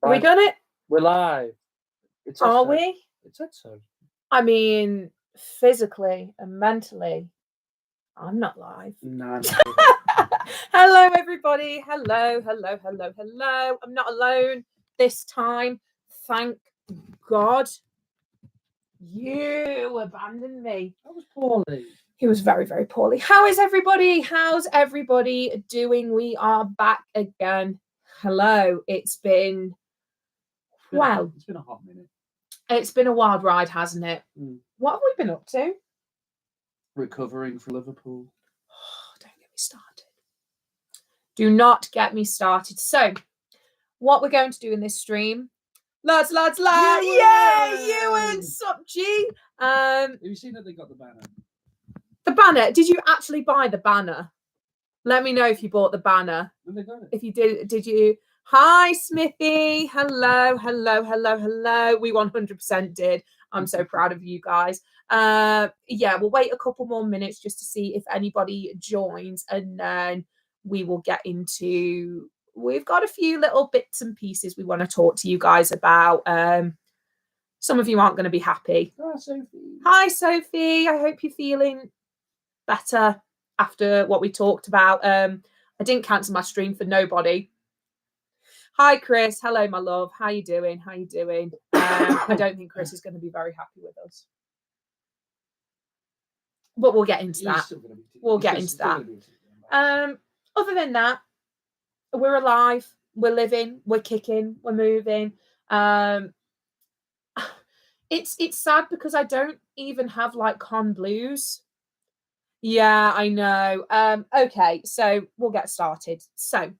Are we done it? We're live. Are we? It said so. I mean, physically and mentally, I'm not live. No. Hello, everybody. Hello. I'm not alone this time. Thank God. You abandoned me. That was poorly. He was very, very poorly. How is everybody? How's everybody doing? We are back again. Hello. It's been a hot minute. It's been a wild ride, hasn't it? What have we been up to? Recovering from Liverpool. Oh, don't get me started. Do not get me started. So, what we're going to do in this stream, lads. Yeah, Ewan, sup, G. Have you seen that they got the banner? The banner. Did you actually buy the banner? Let me know if you bought the banner. Well, they got it. If you did you? Hi, Smithy. Hello. We 100% did. I'm so proud of you guys. Yeah, we'll wait a couple more minutes just to see if anybody joins, and then we will get into. We've got a few little bits and pieces we want to talk to you guys about. Some of you aren't going to be happy. Hi, Sophie. Hi, Sophie. I hope you're feeling better after what we talked about. I didn't cancel my stream for nobody. Hi, Chris. Hello, my love. How you doing? I don't think Chris is going to be very happy with us. But we'll get into that. Other than that, we're alive. We're living. We're kicking. We're moving. It's sad because I don't even have like con blues. Yeah, I know. Okay, so we'll get started. So,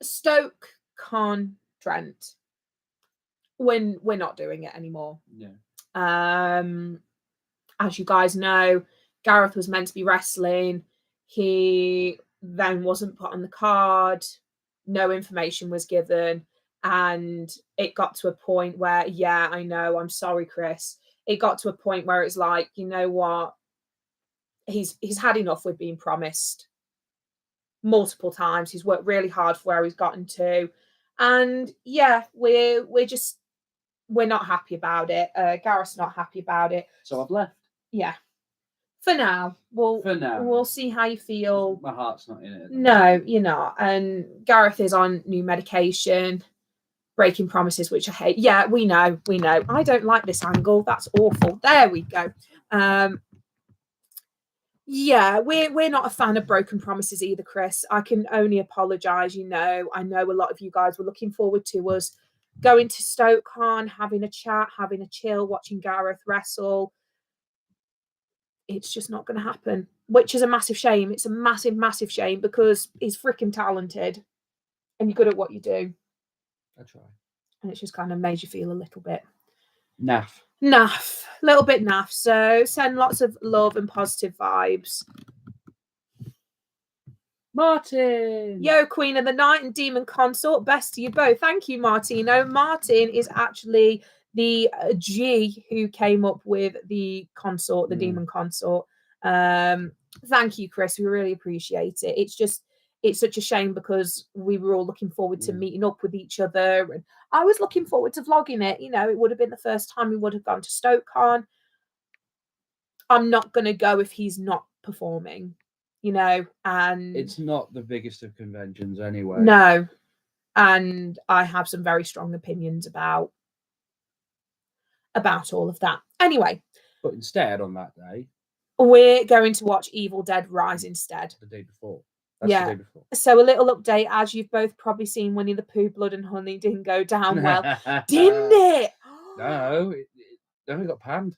Stoke, Con, Trent. We're not doing it anymore. Yeah. As you guys know, Gareth was meant to be wrestling. He then wasn't put on the card. No information was given, and it got to a point where, yeah, I know. I'm sorry, Chris. It got to a point where it's like, you know what? He's had enough with being promised multiple times. He's worked really hard for where he's gotten to, and yeah, we're not happy about it. Gareth's not happy about it. So I've left. Yeah. For now. We'll see how you feel. My heart's not in it. No, you're not. And Gareth is on new medication, breaking promises, which I hate. Yeah, we know. I don't like this angle. That's awful. There we go. Yeah, we're not a fan of broken promises either, Chris. I can only apologise. I know a lot of you guys were looking forward to us going to Stoke Con, having a chat, having a chill, watching Gareth wrestle. It's just not going to happen, which is a massive shame. It's a massive shame because he's freaking talented and you're good at what you do. I try. And it's just kind of made you feel a little bit naff, little bit naff. So send lots of love and positive vibes. Martin. Yo, Queen of the Night and Demon Consort. Best to you both. Thank you, Martino. Martin is actually the G who came up with the consort, the Demon Consort. Thank you, Chris. We really appreciate it. It's such a shame because we were all looking forward to meeting up with each other, and I was looking forward to vlogging it. It would have been the first time we would have gone to Stoke Con. I'm not going to go if he's not performing, and it's not the biggest of conventions anyway. No, and I have some very strong opinions about all of that. Anyway, but instead on that day, we're going to watch Evil Dead Rise instead. The day before. The day before. So a little update, as you've both probably seen, Winnie the Pooh, Blood and Honey didn't go down well, didn't it? No, it only got panned.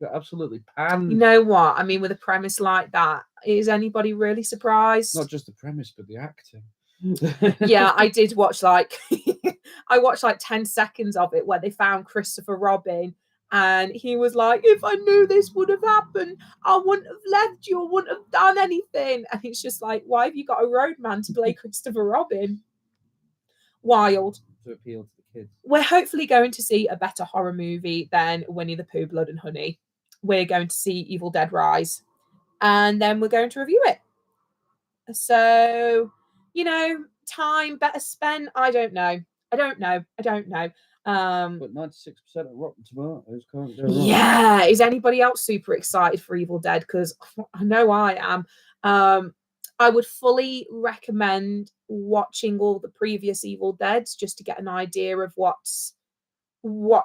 It got absolutely panned. You know what? I mean, with a premise like that, is anybody really surprised? Not just the premise, but the acting. Yeah, I did watch I watched 10 seconds of it where they found Christopher Robin. And he was like, if I knew this would have happened, I wouldn't have left you. I wouldn't have done anything. And it's just like, why have you got a roadman to play Christopher Robin? Wild. To appeal to the kids. We're hopefully going to see a better horror movie than Winnie the Pooh, Blood and Honey. We're going to see Evil Dead Rise. And then we're going to review it. So, time better spent? I don't know. But 96% of Rotten Tomatoes can't go wrong. Yeah. Is anybody else super excited for Evil Dead? Because I know I am. I would fully recommend watching all the previous Evil Deads just to get an idea of what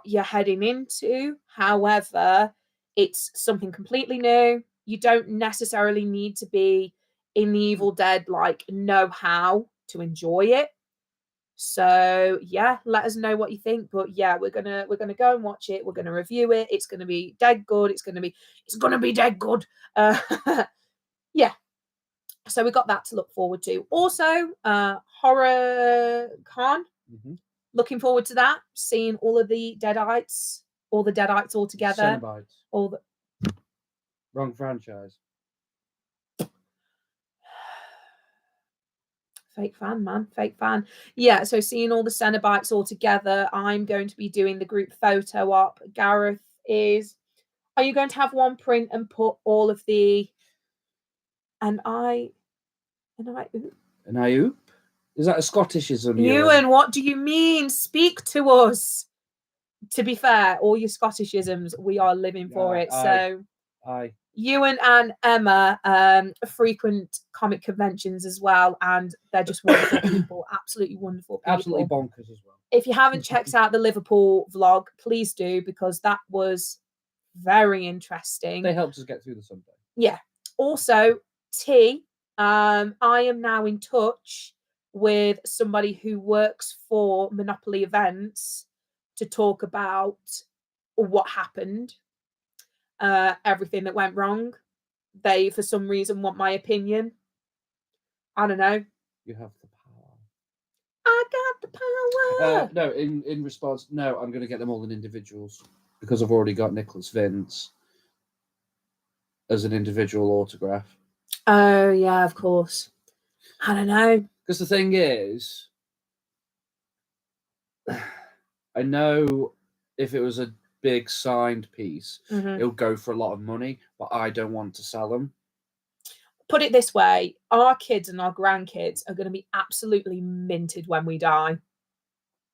you're heading into. However, it's something completely new. You don't necessarily need to be in the Evil Dead know how to enjoy it. So yeah, let us know what you think. But yeah, we're gonna go and watch it. We're gonna review it. It's gonna be dead good. It's gonna be dead good. Yeah. So we got that to look forward to. Also, Horror Con. Looking forward to that. Seeing all of the Deadites, all together. Cenobites. All the Wrong franchise. Fake fan, man. Fake fan. Yeah, so seeing all the Cenobites all together, I'm going to be doing the group photo op. Gareth is... Are you going to have one print and put all of the... An I oop? Is that a Scottishism? Ewan, what do you mean? Speak to us. To be fair, all your Scottishisms, we are living for it. Aye. Ewan and Emma frequent comic conventions as well, and they're just wonderful people, absolutely wonderful people. Absolutely bonkers as well. If you haven't checked out the Liverpool vlog, please do, because that was very interesting. They helped us get through the Sunday. Yeah. Also, T, I am now in touch with somebody who works for Monopoly Events to talk about what happened. Everything that went wrong. They, for some reason, want my opinion. I don't know. You have the power. I got the power. No, in response, no, I'm going to get them all in individuals because I've already got Nicholas Vince as an individual autograph. Oh, yeah, of course. I don't know. Because the thing is, I know if it was a big signed piece, it'll go for a lot of money, but I don't want to sell them. Put it this way, our kids and our grandkids are going to be absolutely minted when we die.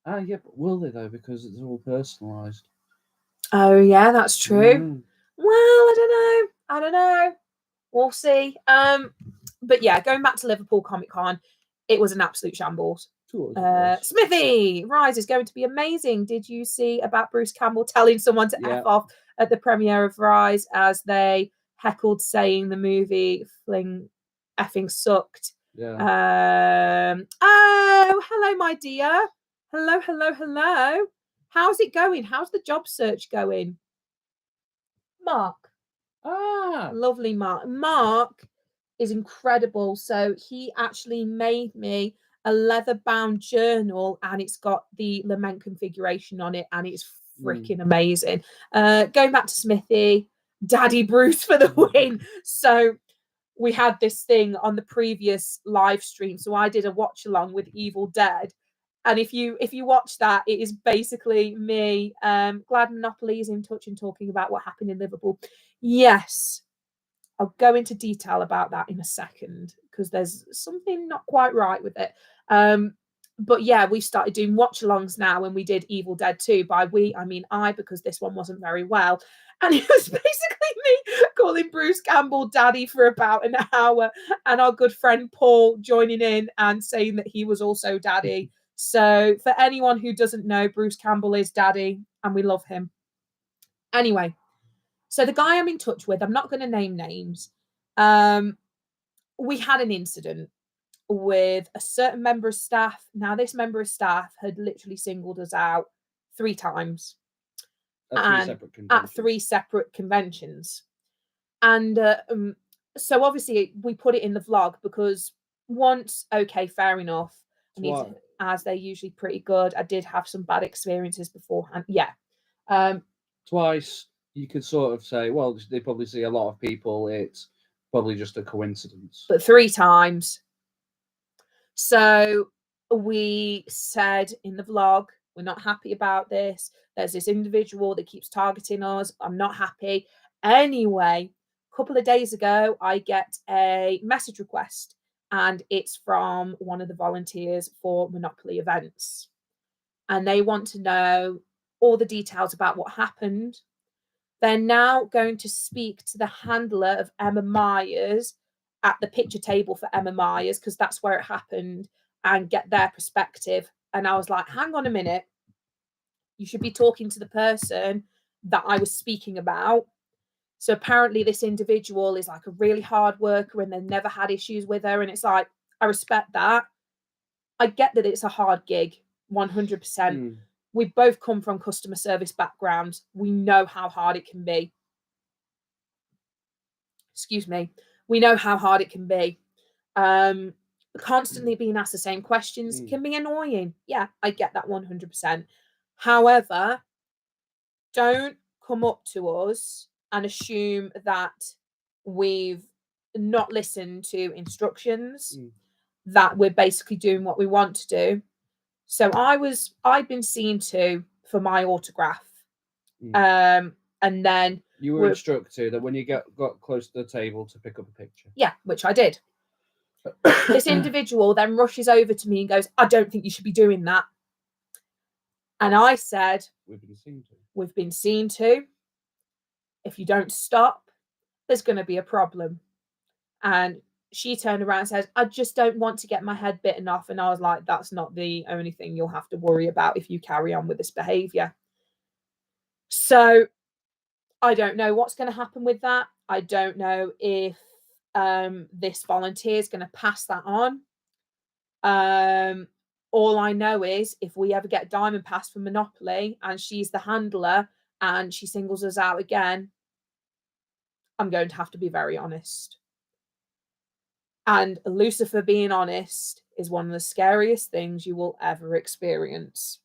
Yeah, but will they though? Because it's all personalised. Oh yeah, that's true. Well, I don't know. We'll see. But yeah, going back to Liverpool Comic Con, it was an absolute shambles. Smithy, Rise is going to be amazing. Did you see about Bruce Campbell telling someone to F off at the premiere of Rise as they heckled saying the movie effing sucked? Yeah. Oh, hello, my dear. Hello. How's it going? How's the job search going? Mark. Lovely Mark. Mark is incredible. So he actually made me a leather-bound journal, and it's got the lament configuration on it, and it's freaking amazing. Going back to Smithy, Daddy Bruce for the win. So we had this thing on the previous live stream. So I did a watch along with Evil Dead. And if you watch that, it is basically me. Glad Monopoly is in touch and talking about what happened in Liverpool. Yes, I'll go into detail about that in a second because there's something not quite right with it. But yeah, we've started doing watch-alongs now when we did Evil Dead 2. By we, I mean I, because this one wasn't very well. And it was basically me calling Bruce Campbell daddy for about an hour, and our good friend Paul joining in and saying that he was also daddy. So for anyone who doesn't know, Bruce Campbell is daddy, and we love him. Anyway, so the guy I'm in touch with, I'm not going to name names. We had an incident with a certain member of staff. Now, this member of staff had literally singled us out 3 times. At 3 separate conventions. And so obviously we put it in the vlog because once, okay, fair enough. As they're usually pretty good. I did have some bad experiences beforehand. Yeah. Twice, you could sort of say, well, they probably see a lot of people. It's probably just a coincidence. But 3 times. So we said in the vlog, we're not happy about this. There's this individual that keeps targeting us. I'm not happy. Anyway, a couple of days ago, I get a message request. and it's from one of the volunteers for Monopoly events. And they want to know all the details about what happened. They're now going to speak to the handler of Emma Myers at the picture table for Emma Myers, because that's where it happened, and get their perspective. And I was like, hang on a minute. You should be talking to the person that I was speaking about. So apparently this individual is like a really hard worker and they've never had issues with her. And it's like, I respect that. I get that it's a hard gig, 100%. We both come from customer service backgrounds. We know how hard it can be. Excuse me. We know how hard it can be. Constantly being asked the same questions can be annoying. Yeah, I get that 100%. However, don't come up to us and assume that we've not listened to instructions, that we're basically doing what we want to do. So I'd been seen to for my autograph. And then you were instructed that when you got close to the table to pick up a picture. Yeah, which I did. This individual then rushes over to me and goes, I don't think you should be doing that. And I said, We've been seen to. We've been seen to. If you don't stop, there's going to be a problem. And she turned around and says, I just don't want to get my head bitten off. And I was like, that's not the only thing you'll have to worry about if you carry on with this behavior. So I don't know what's going to happen with that. I don't know if this volunteer is going to pass that on. All I know is if we ever get a diamond pass for Monopoly and she's the handler and she singles us out again, I'm going to have to be very honest. And Loucifer being honest is one of the scariest things you will ever experience.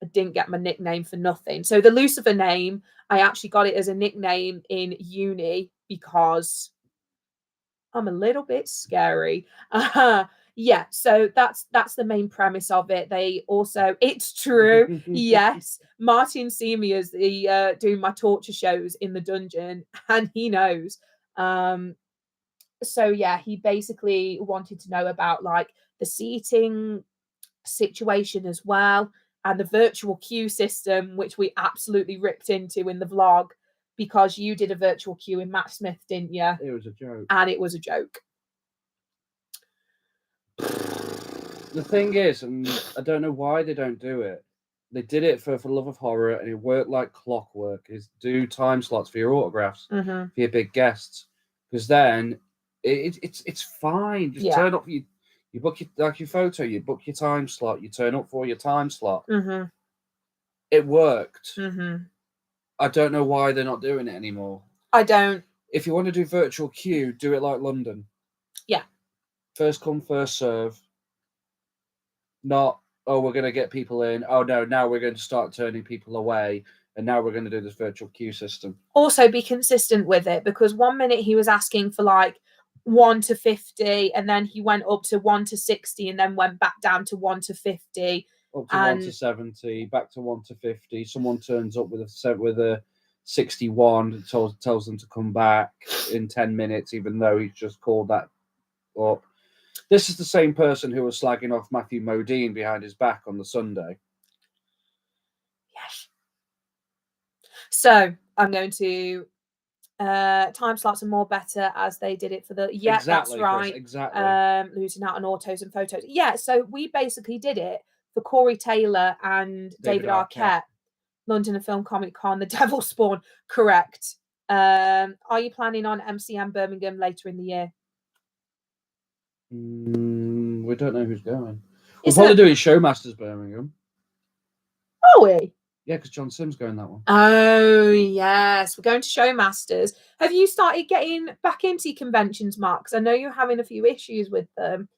I didn't get my nickname for nothing. So the Loucifer name, I actually got it as a nickname in uni because I'm a little bit scary. Yeah, so that's the main premise of it. They also, it's true, yes. Martin see me as the doing my torture shows in the dungeon, and he knows. So yeah, he basically wanted to know about like the seating situation as well, and the virtual queue system, which we absolutely ripped into in the vlog, because you did a virtual queue in Matt Smith, didn't you? It was a joke. And it was a joke. The thing is, and I don't know why they don't do it. They did it for Love of Horror, and it worked like clockwork. Is do time slots for your autographs, for your big guests, because then it's fine. Just turn up. You book your photo. You book your time slot. You turn up for your time slot. It worked. I don't know why they're not doing it anymore. I don't. If you want to do virtual queue, do it like London. Yeah. First come, first serve. Not, oh, we're going to get people in. Oh, no, now we're going to start turning people away. And now we're going to do this virtual queue system. Also, be consistent with it, because 1 minute he was asking for like 1 to 50, and then he went up to 1 to 60, and then went back down to 1 to 50. Up to 1 to 70, back to 1 to 50. Someone turns up with a 61, tells them to come back in 10 minutes, even though he's just called that up. This is the same person who was slagging off Matthew Modine behind his back on the Sunday. Yes. So I'm going to time slots are more better as they did it for the exactly, that's right. Chris, exactly. Losing out on autos and photos. Yeah, so we basically did it for Corey Taylor and David Arquette. London Film Comic Con, The Devil's Spawn. Correct. Are you planning on MCM Birmingham later in the year? We don't know who's going. We're probably doing Showmasters Birmingham. Are we? Yeah, because John Sim's going that one. Oh, yes. We're going to Showmasters. Have you started getting back into conventions, Mark? Because I know you're having a few issues with them.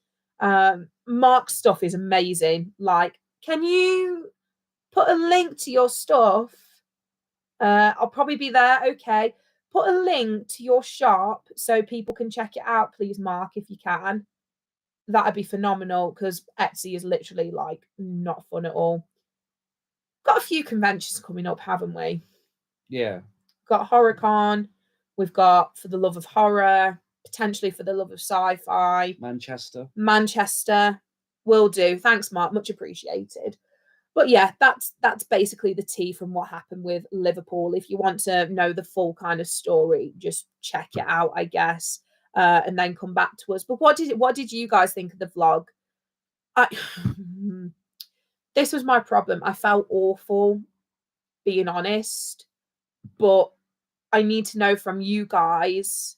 Mark's stuff is amazing. Like, can you put a link to your stuff? I'll probably be there. Okay. Put a link to your shop so people can check it out, please, Mark, if you can. That'd be phenomenal, because Etsy is literally like not fun at all. Got a few conventions coming up, haven't we? Yeah. Got HorrorCon. We've got For the Love of Horror. potentially For the Love of Sci-Fi. Manchester. Will do. Thanks, Mark. Much appreciated. But yeah, that's basically the tea from what happened with Liverpool. If you want to know the full kind of story, just check it out, I guess, and then come back to us. But what did you guys think of the vlog? This was my problem. I felt awful, being honest, but I need to know from you guys,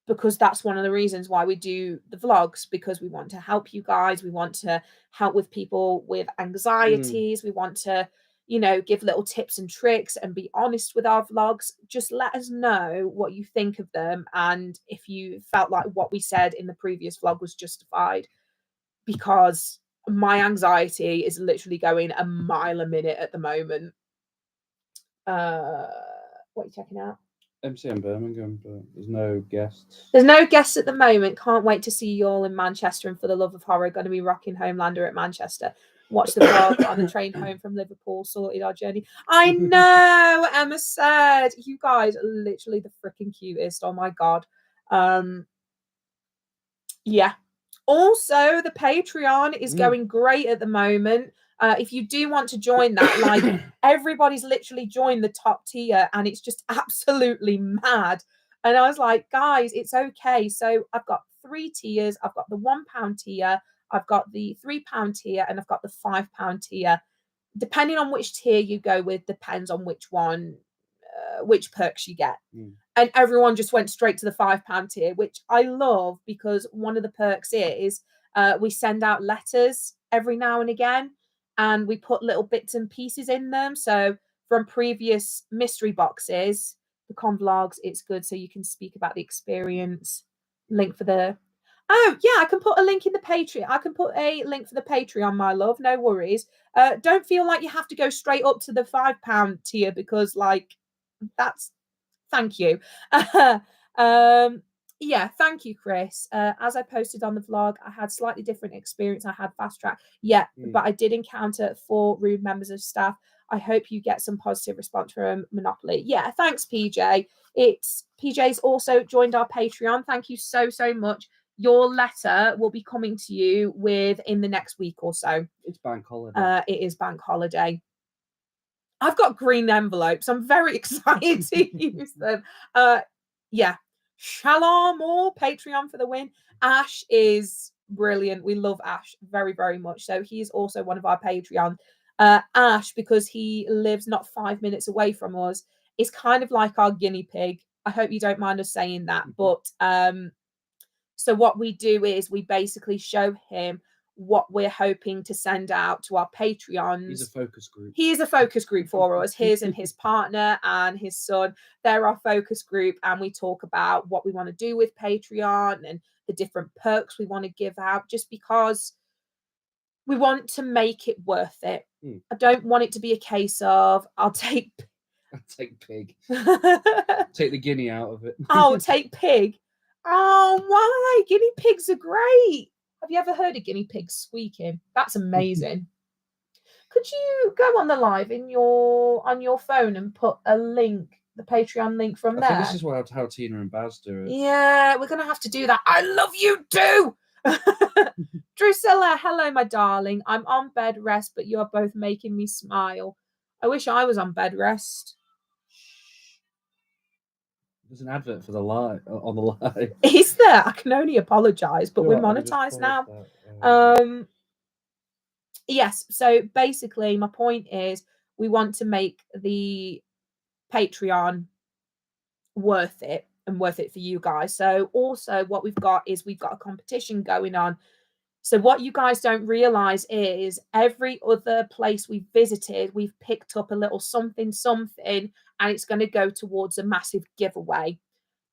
because that's one of the reasons why we do the vlogs, because we want to help you guys. We want to help with people with anxieties. We want to, give little tips and tricks and be honest with our vlogs. Just let us know what you think of them and if you felt like what we said in the previous vlog was justified, because my anxiety is literally going a mile a minute at the moment. What are you checking out? MCM Birmingham, but there's no guests. There's no guests at the moment. Can't wait to see you all in Manchester. And For the Love of Horror, going to be rocking Homelander at Manchester. Watch the vlog on the train home from Liverpool. Sorted our journey. I know, Emma said. You guys are literally the freaking cutest. Oh my God. Yeah. Also, the Patreon is going great at the moment. If you do want to join that, like everybody's literally joined the top tier and it's just absolutely mad. And I was like, guys, it's okay. So I've got 3 tiers. I've got the £1 tier, I've got the £3 tier, and I've got the £5 tier. Depending on which tier you go with, depends on which one, which perks you get. And everyone just went straight to the £5 tier, which I love, because one of the perks is we send out letters every now and again, and we put little bits and pieces in them. So from previous mystery boxes, the convlogs, it's good so you can speak about the experience. Link for the... Oh, yeah, I can put a link in the Patreon. I can put a link for the Patreon, my love. No worries. Don't feel like you have to go straight up to the £5 tier, because, like, that's... Thank you. Yeah, thank you, Chris. As I posted on the vlog, I had slightly different experience. I had fast track. Yeah, but I did encounter 4 rude members of staff. I hope you get some positive response from Monopoly. Yeah, thanks, PJ. PJ's also joined our Patreon. Thank you so much. Your letter will be coming to you within the next week or so. It's bank holiday. It is bank holiday. I've got green envelopes. I'm very excited to use them. Yeah. Shalom or Patreon for the win. Ash is brilliant. We love Ash very, very much. So he's also one of our Patreon. Ash, because he lives not 5 minutes away from us, is kind of like our guinea pig. I hope you don't mind us saying that. But so what we do is we basically show him what we're hoping to send out to our Patreons. He's a focus group. He is a focus group for us. His and his partner and his son, they're our focus group, and we talk about what we want to do with Patreon and the different perks we want to give out, just because we want to make it worth it. I don't want it to be a case of I'll take pig. Take the guinea out of it. Oh, take pig. Oh, why? Guinea pigs are great. Have you ever heard a guinea pig squeaking? That's amazing. Could you go on the live on your phone and put a link, the Patreon link from there? I think this is how Tina and Baz do it. Yeah, we're going to have to do that. I love you too. Drusilla, hello, my darling. I'm on bed rest, but you're both making me smile. I wish I was on bed rest. There's an advert for the live on the live. Is there? I can only apologise, but we're monetized now. Yes, so basically my point is we want to make the Patreon worth it, and worth it for you guys. So also what we've got is we've got a competition going on. So what you guys don't realize is every other place we've visited, we've picked up a little something, and it's going to go towards a massive giveaway.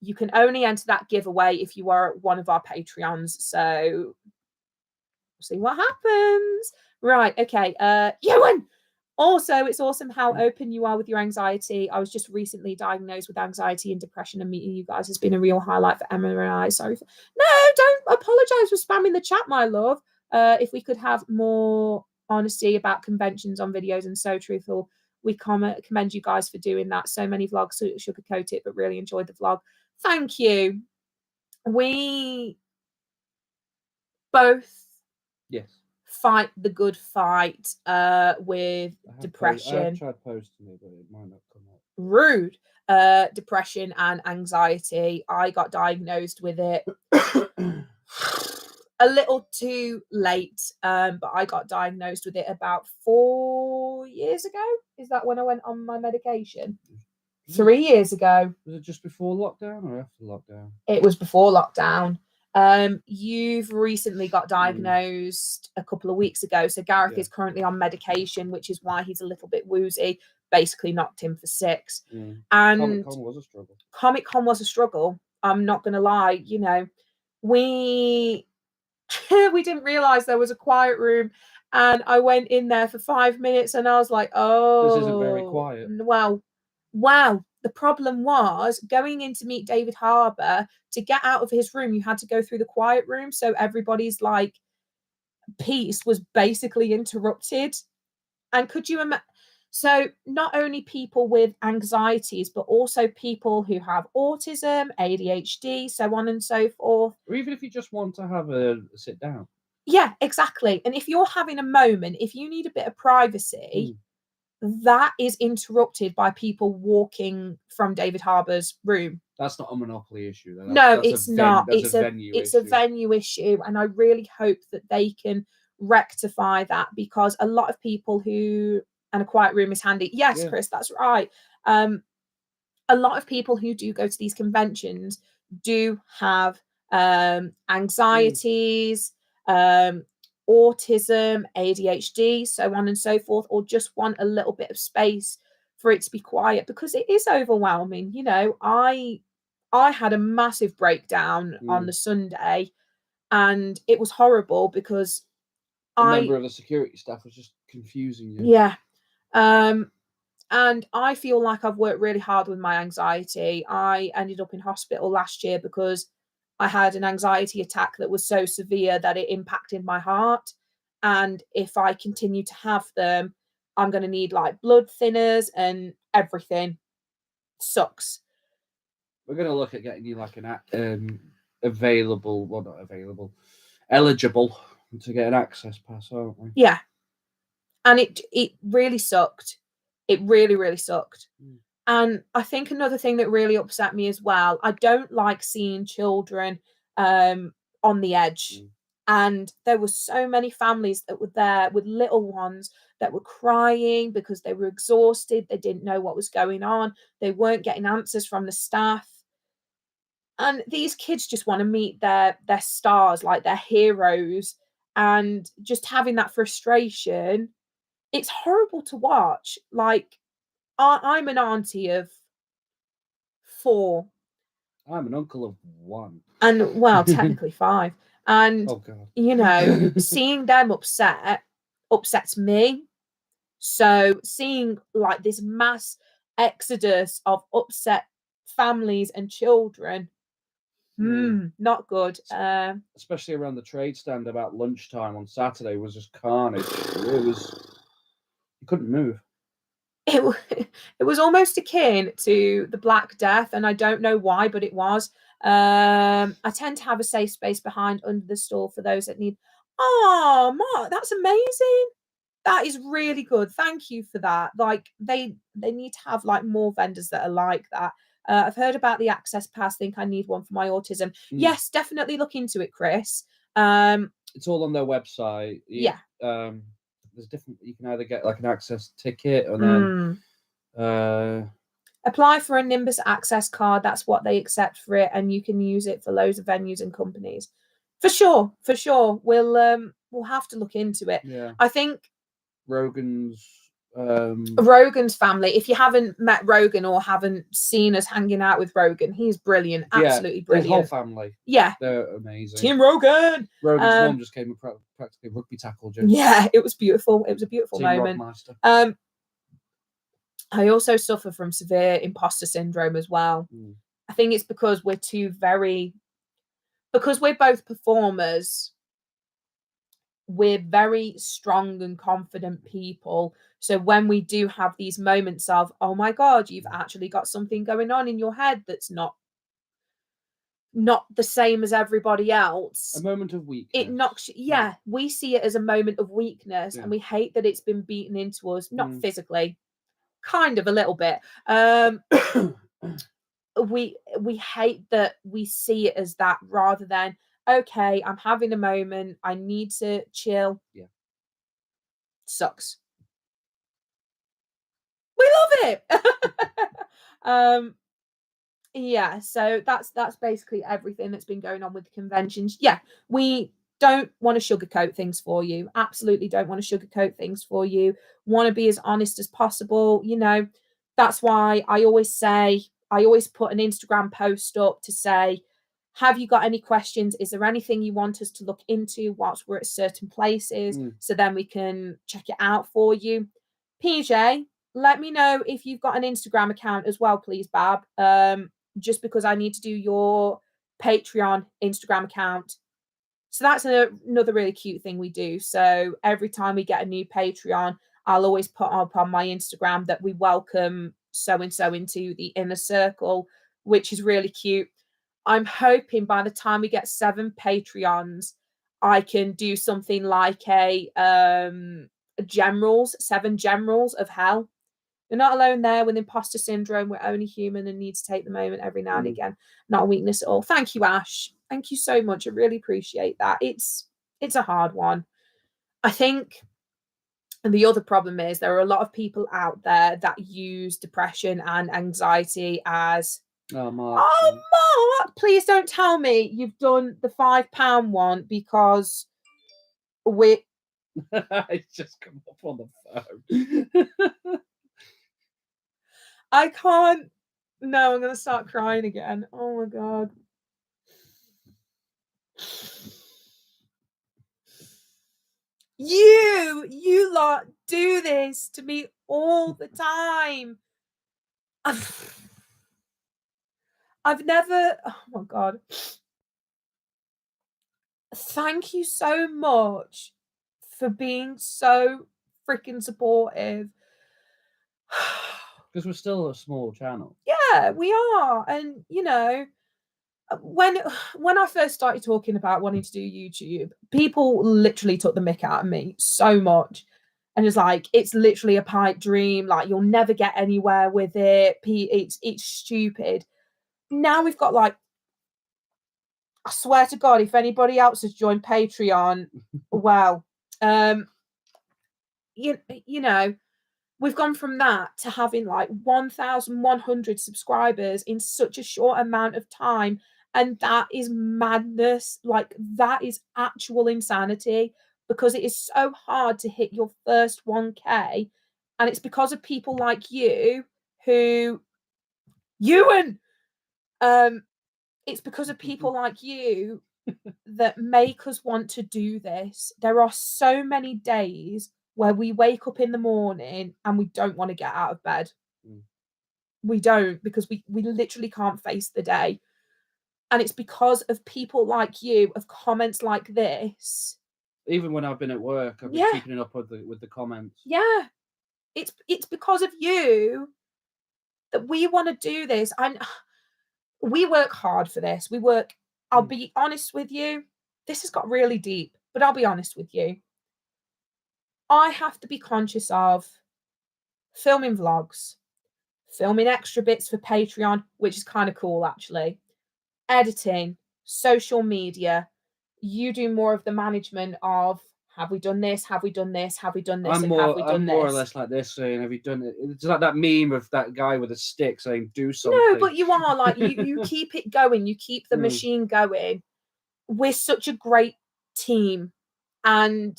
You can only enter that giveaway if you are one of our Patreons. So we'll see what happens. Right. Okay. Ewan. Also, it's awesome how open you are with your anxiety. I was just recently diagnosed with anxiety and depression, and meeting you guys has been a real highlight for Emma and I. Sorry. No, don't apologise for spamming the chat, my love. If we could have more honesty about conventions on videos and so truthful, we commend you guys for doing that. So many vlogs sugarcoat it, but really enjoyed the vlog. Thank you. we both fight the good fight with depression. I have tried posting it, but it might not come up. Rude. Depression and anxiety. I got diagnosed with it a little too late, but I got diagnosed with it about 4 years ago. Is that when I went on my medication? 3 years ago. Was it just before lockdown or after lockdown? It was before lockdown. You've recently got diagnosed a couple of weeks ago. So Gareth is currently on medication, which is why he's a little bit woozy. Basically knocked him for 6. And Comic-Con was a struggle. Comic-Con was a struggle. I'm not going to lie. You know, we didn't realize there was a quiet room, and I went in there for 5 minutes and I was like, oh, this isn't very quiet. Wow. The problem was going in to meet David Harbour. To get out of his room, you had to go through the quiet room. So everybody's like peace was basically interrupted. And could you imagine? So not only people with anxieties, but also people who have autism, ADHD, so on and so forth. Or even if you just want to have a sit down. Yeah, exactly. And if you're having a moment, if you need a bit of privacy, that is interrupted by people walking from David Harbour's room. That's not a monopoly issue. No, it's not. It's a venue issue. And I really hope that they can rectify that, because a lot of people who, and a quiet room is handy. Yes, Chris, that's right. A lot of people who do go to these conventions do have anxieties, autism, ADHD, so on and so forth, or just want a little bit of space for it to be quiet, because it is overwhelming. You know, I had a massive breakdown on the Sunday, and it was horrible because a member of the security staff was just confusing you. Yeah. And I feel like I've worked really hard with my anxiety. I ended up in hospital last year because I had an anxiety attack that was so severe that it impacted my heart. And if I continue to have them, I'm going to need like blood thinners and everything. Sucks. We're going to look at getting you like an eligible to get an access pass, aren't we? Yeah. And it really sucked. It really, really sucked. And I think another thing that really upset me as well, I don't like seeing children on the edge. And there were so many families that were there with little ones that were crying because they were exhausted. They didn't know what was going on. They weren't getting answers from the staff. And these kids just want to meet their stars, like their heroes. And just having that frustration, it's horrible to watch. Like, I'm an auntie of 4. I'm an uncle of 1. And, well, technically 5. And, oh God. You know, seeing them upsets me. So seeing like this mass exodus of upset families and children, not good. Especially around the trade stand about lunchtime on Saturday was just carnage. You couldn't move. It was almost akin to the Black Death, and I don't know why, but it was. I tend to have a safe space behind under the store for those that need. Oh, Mark, that's amazing. That is really good. Thank you for that. Like they need to have like more vendors that are like that. I've heard about the access pass. Think I need one for my autism. Yes, definitely look into it, Chris. It's all on their website. There's different. You can either get like an access ticket, and then apply for a Nimbus access card. That's what they accept for it, and you can use it for loads of venues and companies. For sure. We'll have to look into it. Yeah. I think Rogan's family. If you haven't met Rogan or haven't seen us hanging out with Rogan, he's brilliant. Absolutely brilliant. His whole family. Yeah. They're amazing. Team Rogan. Rogan's mom just came and practically rugby tackled you. Yeah, it was beautiful. It was a beautiful Team moment. Rockmaster. I also suffer from severe imposter syndrome as well. I think it's because we're both performers. We're very strong and confident people. So when we do have these moments of, oh my God, you've actually got something going on in your head that's not not the same as everybody else. A moment of weakness. It knocks, we see it as a moment of weakness, and we hate that it's been beaten into us, not physically, kind of a little bit. We hate that we see it as that rather than, okay, I'm having a moment, I need to chill. Yeah. Sucks. We love it. Yeah, so that's basically everything that's been going on with the conventions. Yeah, we don't want to sugarcoat things for you. Absolutely don't want to sugarcoat things for you. Want to be as honest as possible. You know, that's why I always put an Instagram post up to say, have you got any questions? Is there anything you want us to look into whilst we're at certain places? So then we can check it out for you. PJ, let me know if you've got an Instagram account as well, please, Bab. Just because I need to do your Patreon Instagram account. So that's another really cute thing we do. So every time we get a new Patreon, I'll always put up on my Instagram that we welcome so-and-so into the inner circle, which is really cute. I'm hoping by the time we get 7 Patreons, I can do something like a 7 generals of hell. We're not alone there with imposter syndrome. We're only human and need to take the moment every now and again. Not a weakness at all. Thank you, Ash. Thank you so much. I really appreciate that. It's a hard one. I think, and the other problem is there are a lot of people out there that use depression and anxiety as, Mark, please don't tell me you've done the £5 one because it's just come up on the phone. I can't. No, I'm going to start crying again. Oh my God. You lot do this to me all the time. I've never, oh my God. Thank you so much for being so freaking supportive. Because we're still a small channel. Yeah, we are. And, you know, when I first started talking about wanting to do YouTube, people literally took the mick out of me so much. And it's like, it's literally a pipe dream. Like, you'll never get anywhere with it. It's stupid. Now we've got, like, I swear to God, if anybody else has joined Patreon, well, you know, we've gone from that to having like 1,100 subscribers in such a short amount of time. And that is madness. Like, that is actual insanity, because it is so hard to hit your first 1K. And it's because of people like you it's because of people like you that make us want to do this. There are so many days where we wake up in the morning and we don't want to get out of bed. We don't, because we literally can't face the day. And it's because of people like you, of comments like this. Even when I've been at work, I've been keeping it up with the comments. Yeah. It's because of you that we want to do this. We work hard for this. I'll be honest with you. This has got really deep, but I'll be honest with you. I have to be conscious of filming vlogs, filming extra bits for Patreon, which is kind of cool, actually. Editing, social media. You do more of the management of, have we done this? Have we done this? Have we done this? I'm more or less like this, saying, have you done it? It's like that meme of that guy with a stick saying, do something. No, but you are like, you keep it going. You keep the machine going. We're such a great team. And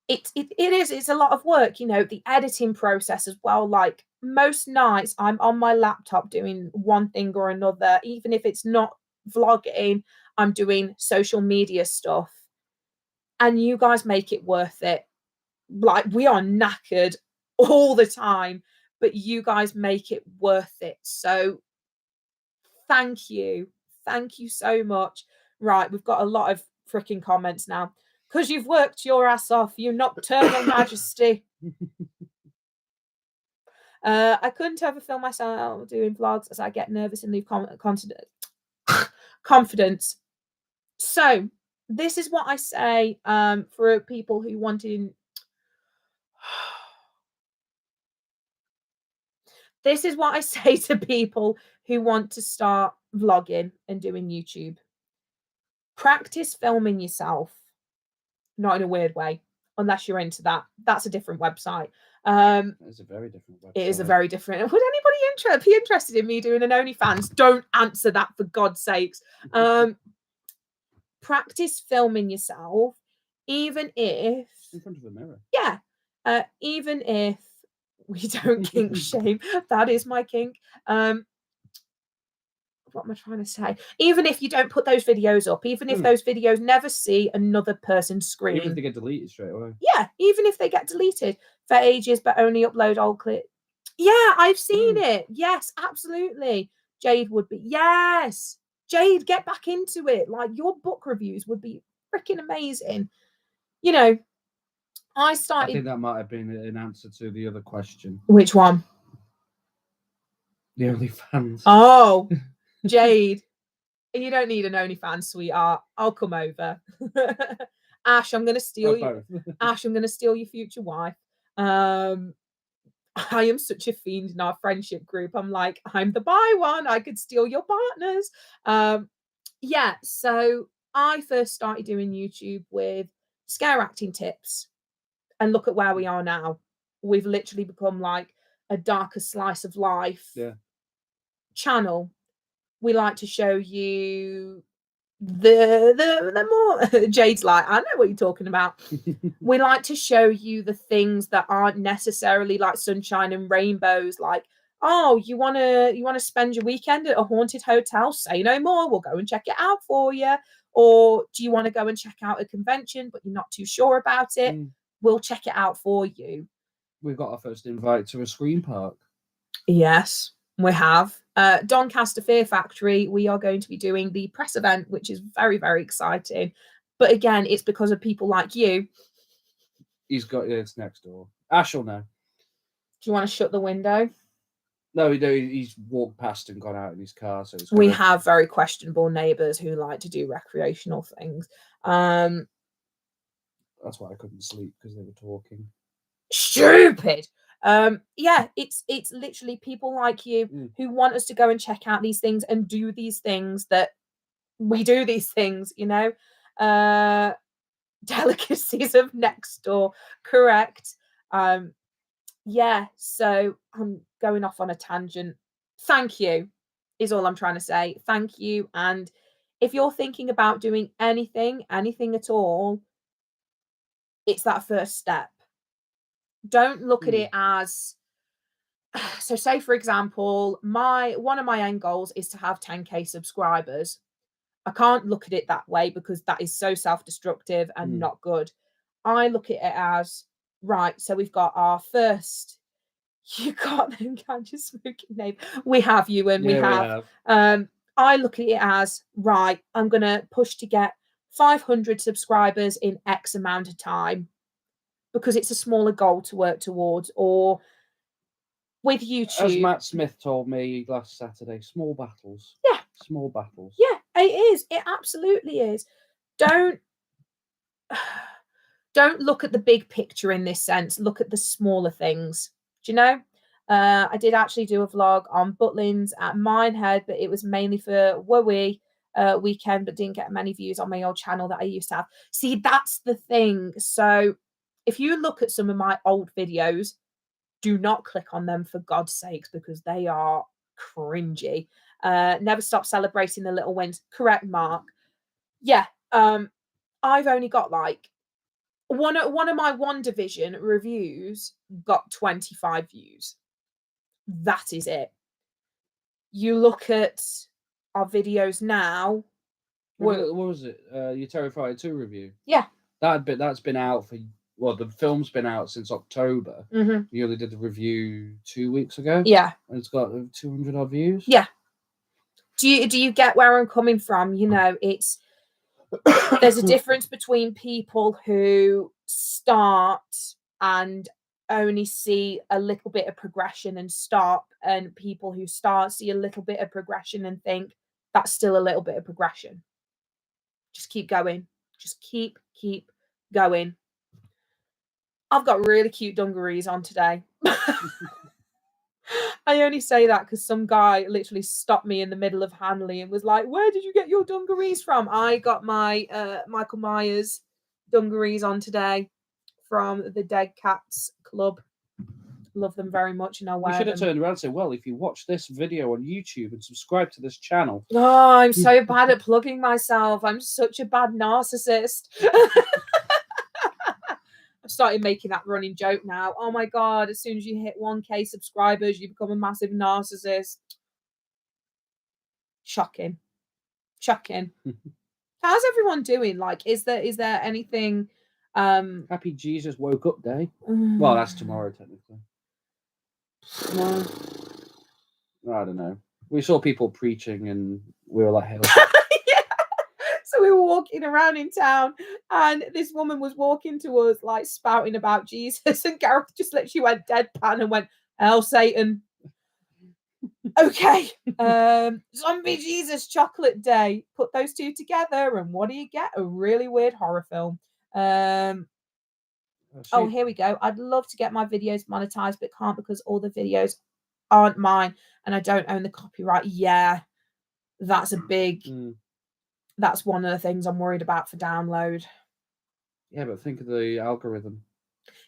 it's a lot of work, you know, the editing process as well. Like, most nights I'm on my laptop doing one thing or another. Even if it's not vlogging, I'm doing social media stuff. And you guys make it worth it. Like, we are knackered all the time, but you guys make it worth it. So thank you. Thank you so much. Right, we've got a lot of freaking comments now. Because you've worked your ass off, you nocturnal majesty. I couldn't ever film myself doing vlogs, as I get nervous and leave Confidence. So this is what I say for people who wanted. This is what I say to people who want to start vlogging and doing YouTube. Practice filming yourself. Not in a weird way, unless you're into that. That's a different website. It's a very different website. It is a very different. Would anybody be interested in me doing an OnlyFans? Don't answer that, for God's sakes. Practice filming yourself, even if in front of a mirror. Yeah, even if we don't kink shame. That is my kink. What am I trying to say? Even if you don't put those videos up, even if those videos never see another person's screen. Even if they get deleted straight away. Yeah, even if they get deleted for ages, but only upload old clips. Yeah, I've seen it. Yes, absolutely. Jade would be. Yes. Jade, get back into it. Like, your book reviews would be freaking amazing. You know, I think that might have been an answer to the other question. Which one? The OnlyFans. Oh, Jade. You don't need an OnlyFans, sweetheart. I'll come over. Ash, I'm going to steal you. Ash, I'm going to steal your future wife. I am such a fiend in our friendship group. I'm like, I'm the buy one. I could steal your partners. Yeah, so I first started doing YouTube with scare acting tips. And look at where we are now. We've literally become like a darker slice of life channel. We like to show you the more Jade's like, I know what you're talking about. We like to show you the things that aren't necessarily like sunshine and rainbows. Like, oh, you wanna spend your weekend at a haunted hotel? Say no more. We'll go and check it out for you. Or do you want to go and check out a convention, but you're not too sure about it? We'll check it out for you. We've got our first invite to a screen park. Yes, we have. Doncaster Fear Factory, we are going to be doing the press event, which is very, very exciting. But again, it's because of people like you. It's next door. Ash will know. Do you want to shut the window? No, he's walked past and gone out in his car. So we have very questionable neighbours who like to do recreational things. That's why I couldn't sleep, because they were talking. Stupid. Yeah, it's literally people like you who want us to go and check out these things and do these things that we do these things, you know. Delicacies of next door, correct. Yeah, so I'm going off on a tangent. Thank you is all I'm trying to say. Thank you. And if you're thinking about doing anything at all, it's that first step. Don't look at it as, so say for example, one of my end goals is to have 10k subscribers. I can't look at it that way because that is so self-destructive and not good. I look at it as, right, so we've got our first, you got them, can't you, smoking name? We have you, and we have. I look at it as, right, I'm going to push to get 500 subscribers in X amount of time, because it's a smaller goal to work towards. Or with YouTube, as Matt Smith told me last Saturday, small battles. Yeah. Small battles. Yeah, it is. It absolutely is. Don't look at the big picture in this sense. Look at the smaller things. Do you know? I did actually do a vlog on Butlins at Minehead, but it was mainly for Wowie weekend, but didn't get many views on my old channel that I used to have. See, that's the thing. So if you look at some of my old videos, do not click on them, for God's sakes, because they are cringy. Never stop celebrating the little wins. Correct, Mark. Yeah. I've only got like one of my WandaVision reviews got 25 views. That is it. You look at our videos now. What was it? Your Terrifier 2 review? Yeah. That's been out for, well, the film's been out since October. You only did the review 2 weeks ago. Yeah. And it's got 200 odd views. Yeah. Do you get where I'm coming from? You know, there's a difference between people who start and only see a little bit of progression and stop, and people who start, see a little bit of progression and think, that's still a little bit of progression. Just keep going. Just keep going. I've got really cute dungarees on today. I only say that because some guy literally stopped me in the middle of Hanley and was like, "Where did you get your dungarees from?" I got my Michael Myers dungarees on today from the Dead Cats Club. Love them very much, and I'll wear them. You should have turned around and said, "Well, if you watch this video on YouTube and subscribe to this channel." Oh, I'm so bad at plugging myself. I'm such a bad narcissist. I've started making that running joke now. Oh my God, as soon as you hit 1K subscribers, you become a massive narcissist. Shocking. How's everyone doing? Like, is there anything Happy Jesus woke up day? Well, that's tomorrow technically. No. I don't know. We saw people preaching and we were like, "Hell." Yeah. So we were walking around in town and this woman was walking to us like spouting about Jesus, and Gareth just literally went deadpan and went, "Hell, Satan." Okay. Zombie Jesus Chocolate Day. Put those two together and what do you get? A really weird horror film. Oh, here we go. I'd love to get my videos monetized, but can't because all the videos aren't mine and I don't own the copyright. Yeah, that's a big that's one of the things I'm worried about for download. Yeah, but think of the algorithm.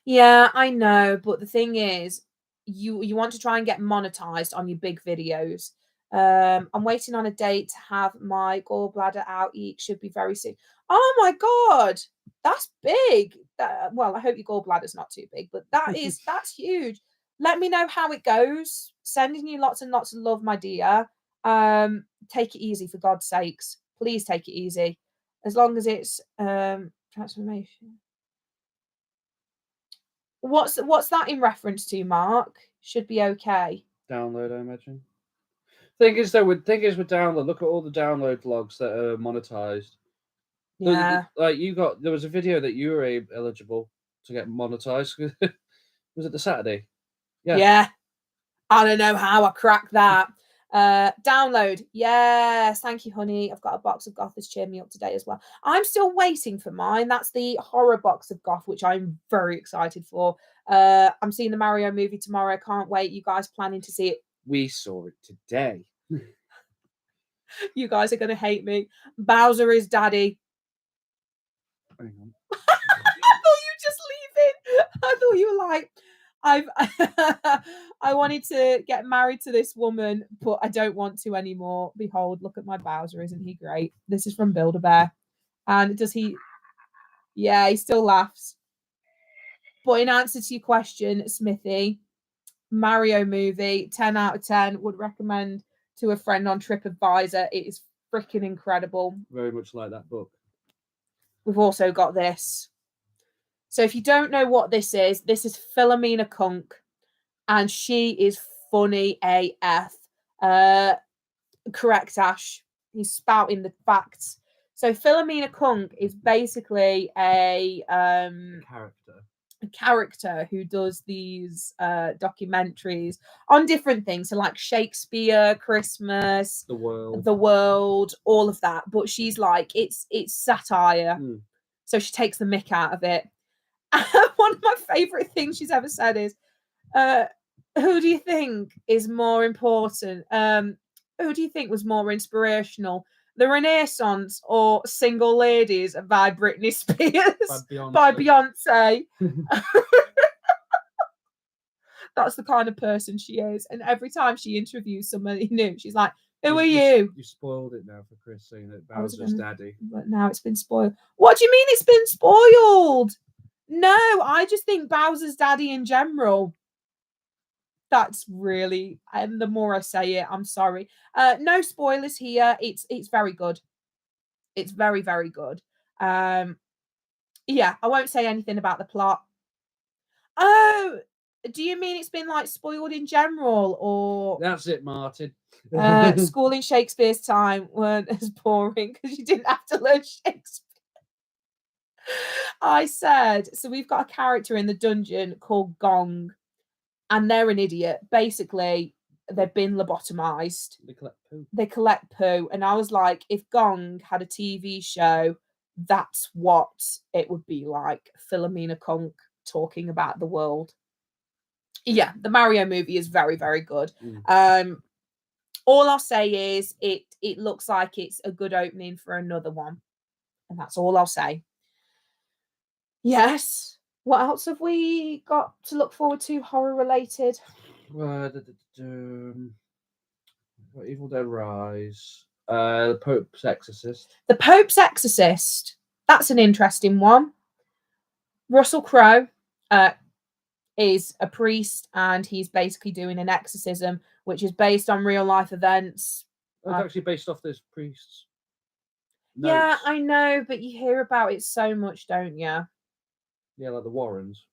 Yeah, I know, but the thing is, you want to try and get monetized on your big videos. I'm waiting on a date to have my gallbladder out. It should be very soon. Oh my God, that's big. Well, I hope your gallbladder's not too big, but that's huge. Let me know how it goes. Sending you lots and lots of love, my dear. Take it easy for God's sakes. Please take it easy. As long as it's transformation. What's that in reference to, Mark? Should be okay. Download, I imagine. Thing is with download, look at all the download logs that are monetized. Yeah. Like there was a video that you were eligible to get monetized. Was it the Saturday? Yeah. I don't know how I cracked that. Download. Yes. Thank you, honey. I've got a box of Goth that's cheered me up today as well. I'm still waiting for mine. That's the horror box of Goth, which I'm very excited for. I'm seeing the Mario movie tomorrow. I can't wait. You guys planning to see it? We saw it today. You guys are going to hate me. Bowser is daddy. Hang on. I thought you were just leaving. I thought you were like, I wanted to get married to this woman, but I don't want to anymore. Behold, look at my Bowser. Isn't he great? This is from Build-A-Bear. And does he... Yeah, he still laughs. But in answer to your question, Smithy, Mario movie, 10 out of 10. Would recommend to a friend on TripAdvisor. It is freaking incredible. Very much like that book. We've also got this. So if you don't know what this is Philomena Kunk, and she is funny AF. Correct, Ash. He's spouting the facts. So Philomena Kunk is basically a character who does these documentaries on different things, so like Shakespeare, Christmas, the world, all of that. But she's like, it's satire, so she takes the mick out of it. One of my favorite things she's ever said is, who do you think is more important? Who do you think was more inspirational? The Renaissance or Single Ladies by Britney Spears? By Beyonce. That's the kind of person she is. And every time she interviews somebody new, she's like, who are you? You spoiled it now for Chris saying that Bowser's daddy. But now it's been spoiled. What do you mean it's been spoiled? No, I just think Bowser's daddy in general. That's really, and the more I say it, I'm sorry. No spoilers here. It's very good. It's very, very good. Yeah, I won't say anything about the plot. Oh, do you mean it's been like spoiled in general, or that's it, Martin? School in Shakespeare's time weren't as boring because you didn't have to learn Shakespeare. I said, so we've got a character in the dungeon called Gong, and they're an idiot. Basically, they've been lobotomized. They collect poo. They collect poo. And I was like, if Gong had a TV show, that's what it would be like. Philomena Kunk talking about the world. Yeah, the Mario movie is very, very good. All I'll say is it looks like it's a good opening for another one. And that's all I'll say. Yes. What else have we got to look forward to horror related? Evil Dead Rise. The Pope's Exorcist. The Pope's Exorcist. That's an interesting one. Russell Crowe is a priest, and he's basically doing an exorcism, which is based on real life events. It's actually based off this priest's notes. Yeah, I know, but you hear about it so much, don't you? Yeah, like the Warrens.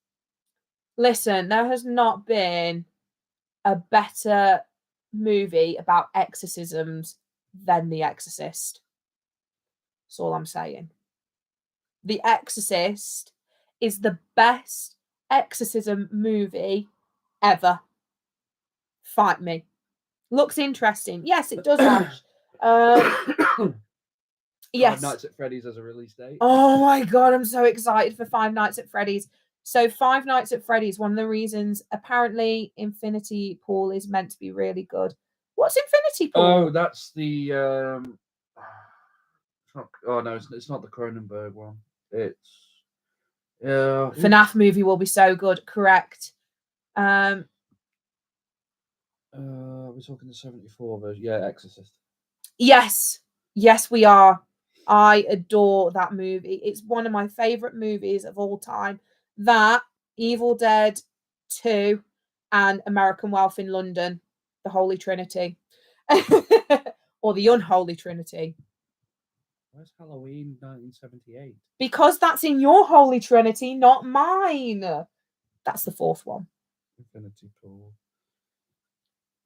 Listen, there has not been a better movie about exorcisms than The Exorcist. That's all I'm saying. The Exorcist is the best exorcism movie ever. Fight me. Looks interesting. Yes, it does, Ash. Yes. Five Nights at Freddy's as a release date. Oh my god, I'm so excited for Five Nights at Freddy's. So Five Nights at Freddy's, one of the reasons, apparently Infinity Pool is meant to be really good. What's Infinity Pool? Oh, that's the it's not the Cronenberg one. It's FNAF movie will be so good, correct. We're talking the 74 version. Yeah, Exorcist. Yes, we are. I adore that movie. It's one of my favorite movies of all time. That, Evil Dead 2, and American Wealth in London, the Holy Trinity. Or the Unholy Trinity. Where's Halloween 1978? Because that's in your Holy Trinity, not mine. That's the fourth one. Infinity Pool.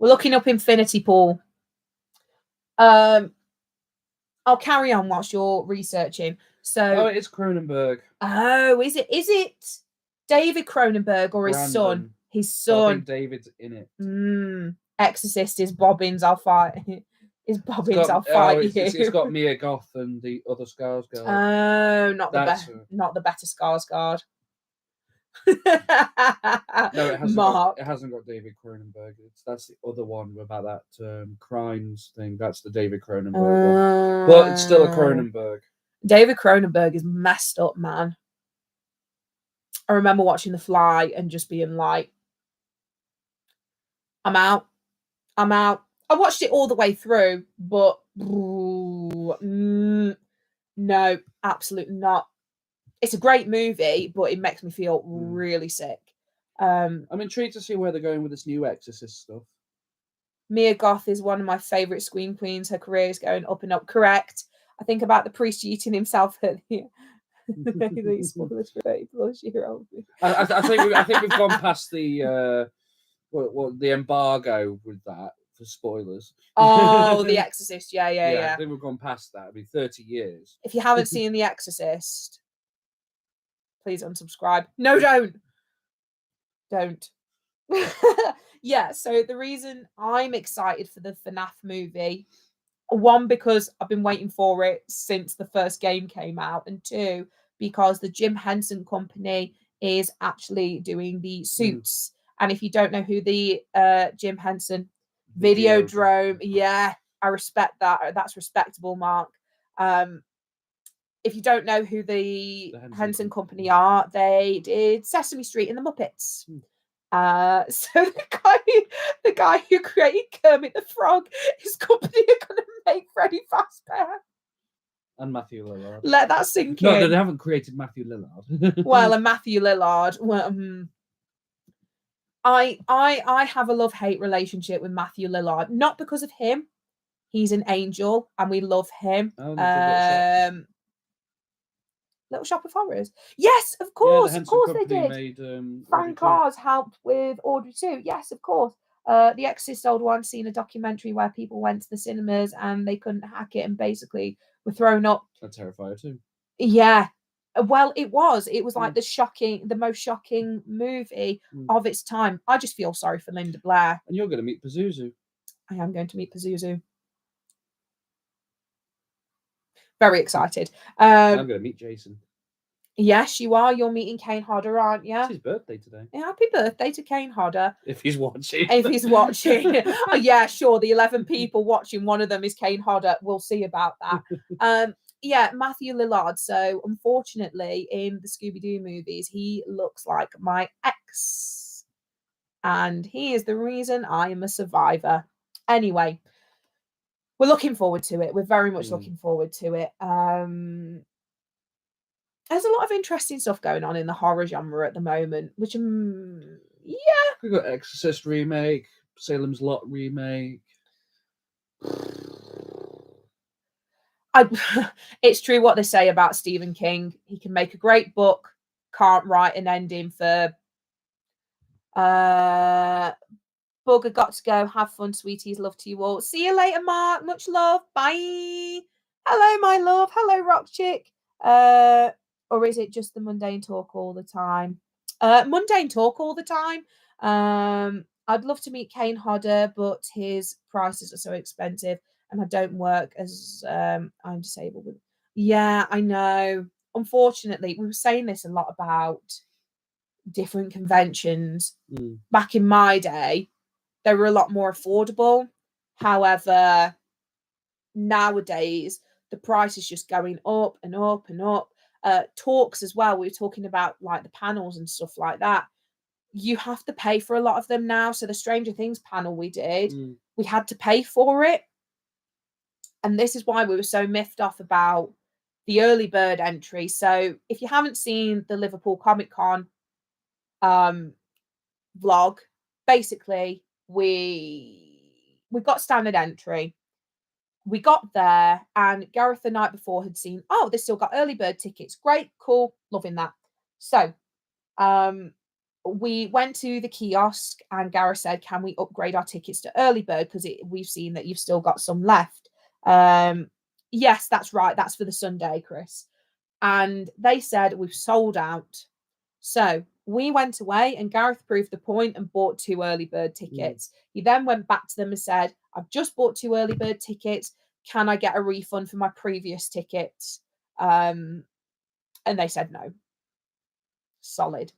We're looking up Infinity Pool. I'll carry on whilst you're researching. So, it's Cronenberg. Oh, is it David Cronenberg or his son? His son. I think David's in it. Exorcist is Bobbins. I'll fight. Is Bobbins? I'll fight you. It's got Mia Goth and the other Skarsgård. Oh, not the better Skarsgård. No, it hasn't. Mark. It hasn't got David Cronenberg. That's the other one about that crimes thing. That's the David Cronenberg one, but it's still a Cronenberg. David Cronenberg is messed up, man. I remember watching The Fly and just being like, I'm out. I watched it all the way through, but no, absolutely not. It's a great movie, but it makes me feel really sick. I'm intrigued to see where they're going with this new Exorcist stuff. Mia Goth is one of my favourite scream queens. Her career is going up and up. Correct. I think about the priest eating himself at the spoilers for 30+-year-old. I think we've gone past the the embargo with that for spoilers. Oh, The Exorcist. Yeah. I think we've gone past that. 30 years. If you haven't seen The Exorcist, please unsubscribe. No, don't. Yeah, so the reason I'm excited for the FNAF movie, one, because I've been waiting for it since the first game came out, and two, because the Jim Henson Company is actually doing the suits. And if you don't know who the Jim Henson Videodrome, yeah, I respect that. That's respectable, Mark. If you don't know who the Henson Company are, they did Sesame Street and the Muppets. So the guy who created Kermit the Frog, his company are going to make Freddy Fazbear. And Matthew Lillard. Let that sink in. No, they haven't created Matthew Lillard. Well, and Matthew Lillard. Well, I have a love-hate relationship with Matthew Lillard. Not because of him. He's an angel, and we love him. Little Shop of Horrors. Yes, of course. Yeah, of course they did. Made, Frank Oz helped with Audrey 2. Yes, of course. The Exorcist old one, seen a documentary where people went to the cinemas and they couldn't hack it and basically were thrown up. That's Terrifier 2. Yeah. Well, it was like the most shocking movie of its time. I just feel sorry for Linda Blair. And you're going to meet Pazuzu. I am going to meet Pazuzu. Very excited. I'm going to meet Jason. Yes, you are. You're meeting Kane Hodder, aren't you? It's his birthday today. Yeah, happy birthday to Kane Hodder. If he's watching. If he's watching. Oh, yeah, sure. The 11 people watching, one of them is Kane Hodder. We'll see about that. Yeah, Matthew Lillard. So, unfortunately, in the Scooby-Doo movies, he looks like my ex. And he is the reason I am a survivor. Anyway, we're looking forward to it. We're very much looking forward to it. There's a lot of interesting stuff going on in the horror genre at the moment, which, yeah. We've got Exorcist remake, Salem's Lot remake. It's true what they say about Stephen King. He can make a great book, can't write an ending for Bugger. Got to go. Have fun, sweeties. Love to you all. See you later, Mark. Much love. Bye. Hello, my love. Hello, Rock Chick. Or is it just the mundane talk all the time? Mundane talk all the time. I'd love to meet Kane Hodder, but his prices are so expensive. And I don't work as I'm disabled. Yeah, I know. Unfortunately, we were saying this a lot about different conventions. Back in my day, they were a lot more affordable. However, nowadays, the price is just going up and up and up. Talks as well. We were talking about like the panels and stuff like that. You have to pay for a lot of them now. So the Stranger Things panel we did, we had to pay for it. And this is why we were so miffed off about the early bird entry. So if you haven't seen the Liverpool Comic Con vlog, basically we got standard entry. We got there and Gareth the night before had seen, oh, they still got early bird tickets. Great, cool, loving that. So we went to the kiosk and Gareth said, can we upgrade our tickets to early bird? Because we've seen that you've still got some left. Yes, that's right. That's for the Sunday, Chris. And they said we've sold out. So we went away and Gareth proved the point and bought 2 early bird tickets. He then went back to them and said, I've just bought 2 early bird tickets. Can I get a refund for my previous tickets? And they said no. Solid.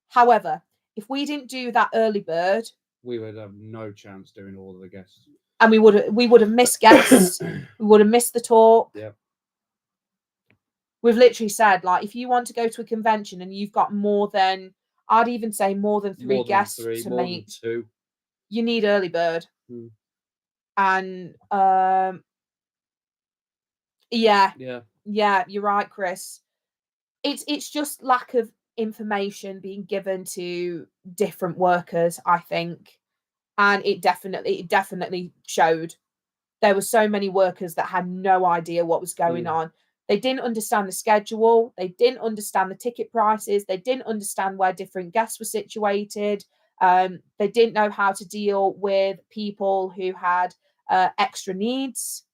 However, if we didn't do that early bird, we would have no chance doing all of the guests. And we would have missed guests. We would have missed the talk. Yeah. We've literally said, like, if you want to go to a convention and you've got more than, I'd even say more than 3 guests to meet, 2. You need early bird. And yeah, you're right, Chris. It's just lack of information being given to different workers, I think. And it definitely showed. There were so many workers that had no idea what was going on. They didn't understand the schedule. They didn't understand the ticket prices. They didn't understand where different guests were situated. They didn't know how to deal with people who had extra needs.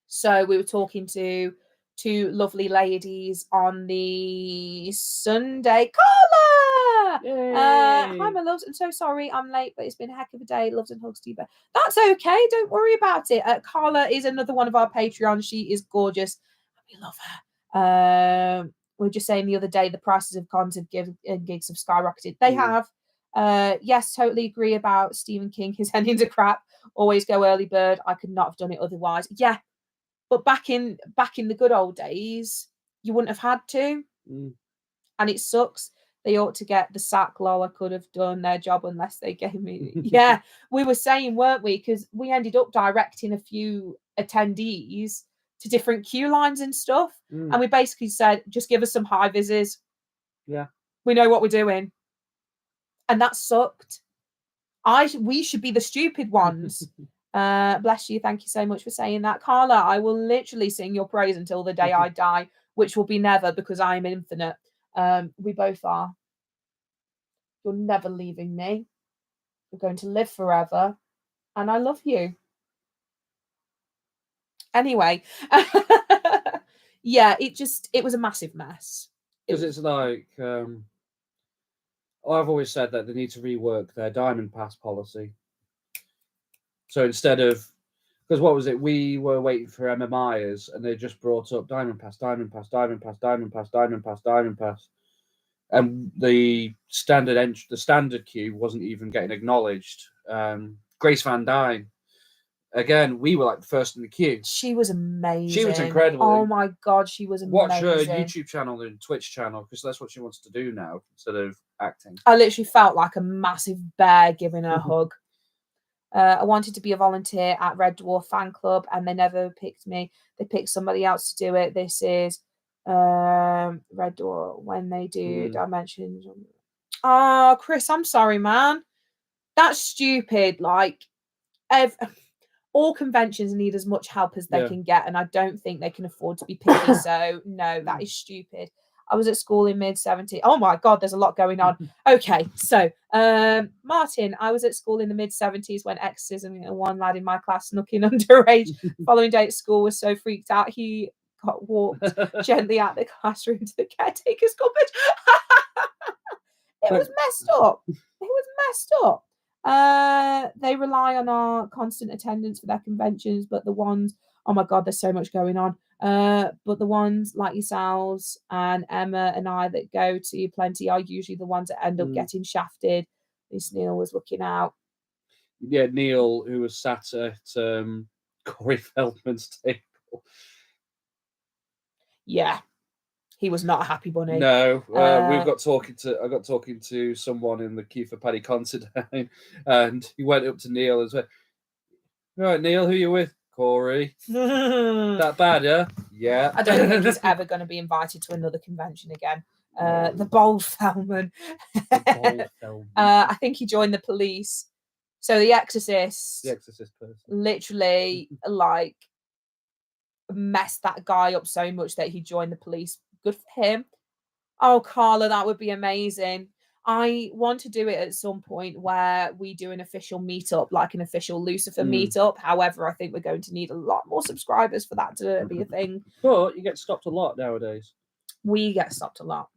So we were talking to 2 lovely ladies on the Sunday. Carla! Hi, my loves. I'm so sorry I'm late, but it's been a heck of a day. Loves and hugs to you, but that's okay. Don't worry about it. Carla is another one of our Patreons. She is gorgeous. We love her. We were just saying the other day the prices of cons and gigs have skyrocketed. They have. Yes, totally agree about Stephen King. His endings are crap. Always go early bird. I could not have done it otherwise. Yeah. But back in the good old days, you wouldn't have had to. And it sucks. They ought to get the sack. Lol, I could have done their job unless they gave me. Yeah, we were saying, weren't we? Because we ended up directing a few attendees to different queue lines and stuff. And we basically said, just give us some high vises. Yeah. We know what we're doing. And that sucked. We should be the stupid ones. Bless you. Thank you so much for saying that. Carla, I will literally sing your praise until the day I die, which will be never, because I am infinite. We both are. You're never leaving me. You're going to live forever. And I love you. Anyway. Yeah, it was a massive mess. Because it's like, I've always said that they need to rework their Diamond Pass policy. So instead of, because what was it? We were waiting for Emma Myers, and they just brought up Diamond Pass, Diamond Pass, Diamond Pass, Diamond Pass, Diamond Pass, Diamond Pass, and the standard queue wasn't even getting acknowledged. Grace Van Dyne, again, we were like the first in the queue. She was amazing. She was incredible. Oh my God, she was amazing. Watch her YouTube channel and Twitch channel, because that's what she wants to do now instead of acting. I literally felt like a massive bear giving her a hug. I wanted to be a volunteer at Red Dwarf Fan Club, and they never picked me. They picked somebody else to do it. This is Red Dwarf when they do Dimensions. Oh, Chris, I'm sorry, man. That's stupid. Like, all conventions need as much help as they can get, and I don't think they can afford to be picky. So no, that is stupid. I was at school in mid-70s. Oh my God, there's a lot going on. Okay, so Martin, I was at school in the mid-70s when exorcism, one lad in my class snuck in underage. Following day at school was so freaked out he got walked gently out the classroom to the caretaker's cupboard. It was messed up. It was messed up. They rely on our constant attendance for their conventions, but the ones, oh my God, there's so much going on. But the ones like yourselves and Emma and I that go to plenty are usually the ones that end up getting shafted. This Neil was looking out. Yeah, Neil, who was sat at Corey Feldman's table. Yeah. He was not a happy bunny. No, I got talking to someone in the queue for Paddy Considine, and he went up to Neil and said, "Right, Neil, who are you with?" "Corey." "That bad, yeah?" "Yeah." I don't think he's ever going to be invited to another convention again. The Bold Feldman. I think he joined the police. So the Exorcist person literally like messed that guy up so much that he joined the police. Good for him. Oh, Carla, that would be amazing. I want to do it at some point where we do an official meetup, like an official Loucifer meetup. However, I think we're going to need a lot more subscribers for that to be a thing. But you get stopped a lot nowadays. We get stopped a lot.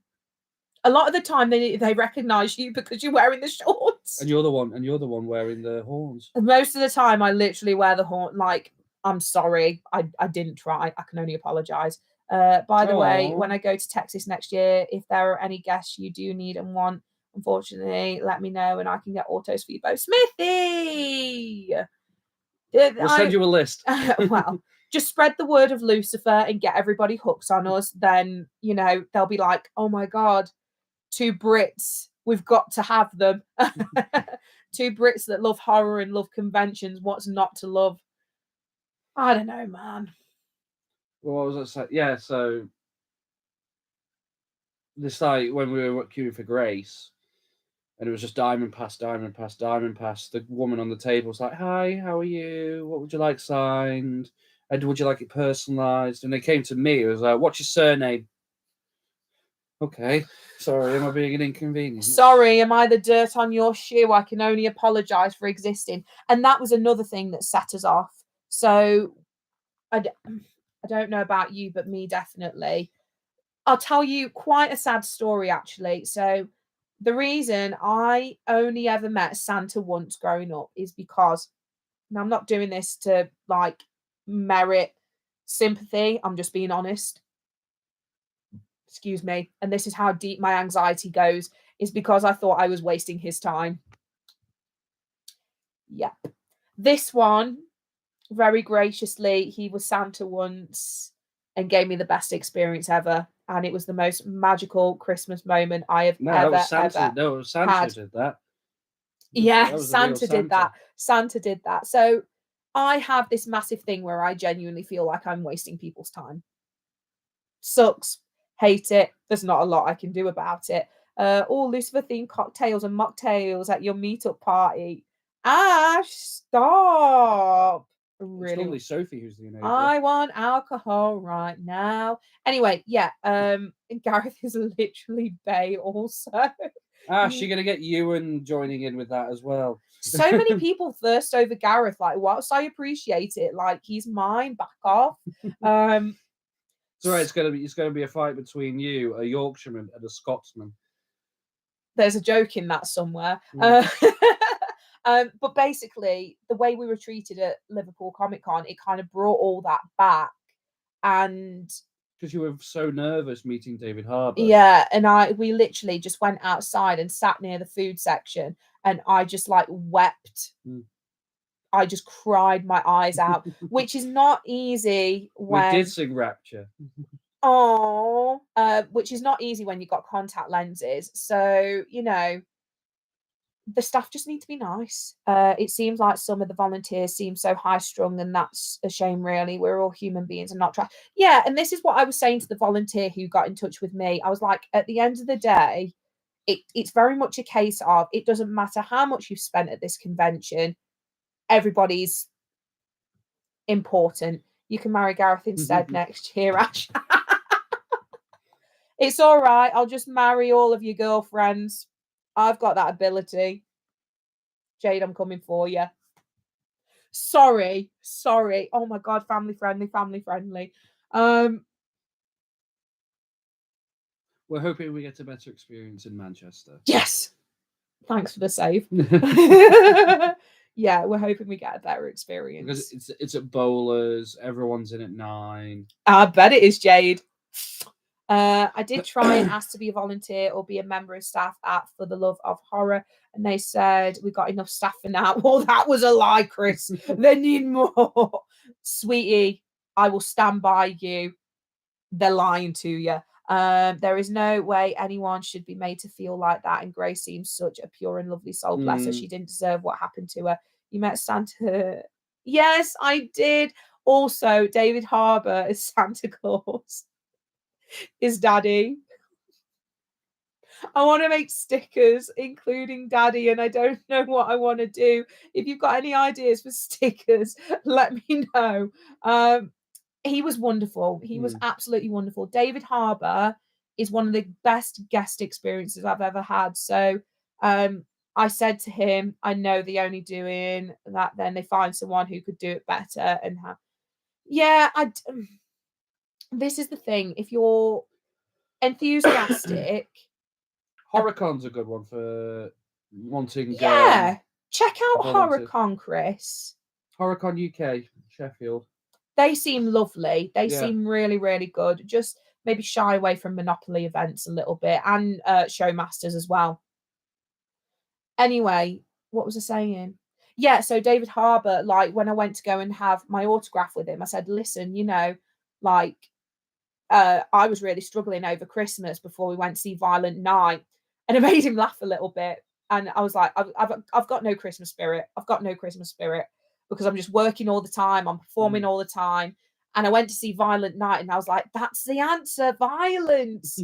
A lot of the time they recognise you because you're wearing the shorts. And you're the one wearing the horns. And most of the time I literally wear the horn. Like, I'm sorry, I didn't try. I can only apologise. By the way, when I go to Texas next year, if there are any guests you do need and want, unfortunately, let me know and I can get autos for you both. Smithy! We'll send you a list. Well, just spread the word of Loucifer and get everybody hooked on us. Then, you know, they'll be like, oh my God, 2 Brits. We've got to have them. 2 Brits that love horror and love conventions. What's not to love? I don't know, man. Well, what was I saying? Yeah, so this like when we were queuing for Grace, and it was just Diamond Pass, Diamond Pass, Diamond Pass. The woman on the table was like, "Hi, how are you? What would you like signed? And would you like it personalised?" And they came to me. It was like, "What's your surname?" Okay, sorry, am I being an inconvenience? Sorry, am I the dirt on your shoe? I can only apologise for existing. And that was another thing that set us off. So I don't know about you, but me definitely. I'll tell you quite a sad story, actually. So the reason I only ever met Santa once growing up is because, and I'm not doing this to like merit sympathy, I'm just being honest. Excuse me. And this is how deep my anxiety goes, is because I thought I was wasting his time. Yep. This one, very graciously, he was Santa once and gave me the best experience ever. And it was the most magical Christmas moment I have ever had. No, Santa did that. Yeah, Santa did that. Santa did that. So I have this massive thing where I genuinely feel like I'm wasting people's time. Sucks. Hate it. There's not a lot I can do about it. All Loucifer themed cocktails and mocktails at your meetup party. Ash, stop. Really? It's only Sophie who's the enabler. I want alcohol right now. Anyway, yeah. And Gareth is literally bae also. Ash, you're gonna get Ewan joining in with that as well. So many people thirst over Gareth. Like, whilst I appreciate it, like he's mine. Back off. So it's going to be a fight between you, a Yorkshireman, and a Scotsman. There's a joke in that somewhere. But basically, the way we were treated at Liverpool Comic Con, it kind of brought all that back. And because you were so nervous meeting David Harbour. Yeah, and we literally just went outside and sat near the food section, and I just like wept. I just cried my eyes out, which is not easy when we did sing Rapture. Oh, which is not easy when you've got contact lenses. So, you know, the staff just need to be nice. It seems like some of the volunteers seem so high strung, and that's a shame, really. We're all human beings and not try. Yeah, and this is what I was saying to the volunteer who got in touch with me. I was like, at the end of the day, it's very much a case of it doesn't matter how much you've spent at this convention, everybody's important. You can marry Gareth instead next year, Ash. It's all right. I'll just marry all of your girlfriends. I've got that ability. Jade, I'm coming for you. Sorry. Oh my God, family friendly. We're hoping we get a better experience in Manchester. Yes. Thanks for the save. Yeah, we're hoping we get a better experience. Because it's at Bowlers, everyone's in at 9. I bet it is, Jade. I did try and ask to be a volunteer or be a member of staff at For the Love of Horror, and they said we got enough staff for now. Well, that was a lie, Chris. They need more. Sweetie, I will stand by you. They're lying to you. There is no way anyone should be made to feel like that, and Grace seems such a pure and lovely soul. Bless her. She didn't deserve what happened to her. You met Santa. Yes, I did. Also, David Harbour is Santa Claus. Is Daddy. I want to make stickers including Daddy, and I don't know what I want to do. If you've got any ideas for stickers, let me know. He was wonderful. He was absolutely wonderful. David Harbour is one of the best guest experiences I've ever had. So I said to him, I know they're only doing that, then they find someone who could do it better and have. Yeah, this is the thing. If you're enthusiastic, HorrorCon's a good one for wanting. Yeah, check out HorrorCon, Chris. HorrorCon UK, Sheffield. They seem lovely. They seem really, really good. Just maybe shy away from Monopoly events a little bit, and Showmasters as well. Anyway, what was I saying? Yeah, so David Harbour, like when I went to go and have my autograph with him, I said, listen, you know, like I was really struggling over Christmas before we went to see Violent Night, and it made him laugh a little bit. And I was like, I've got no Christmas spirit. I've got no Christmas spirit because I'm just working all the time. I'm performing all the time. And I went to see Violent Night, and I was like, that's the answer, violence.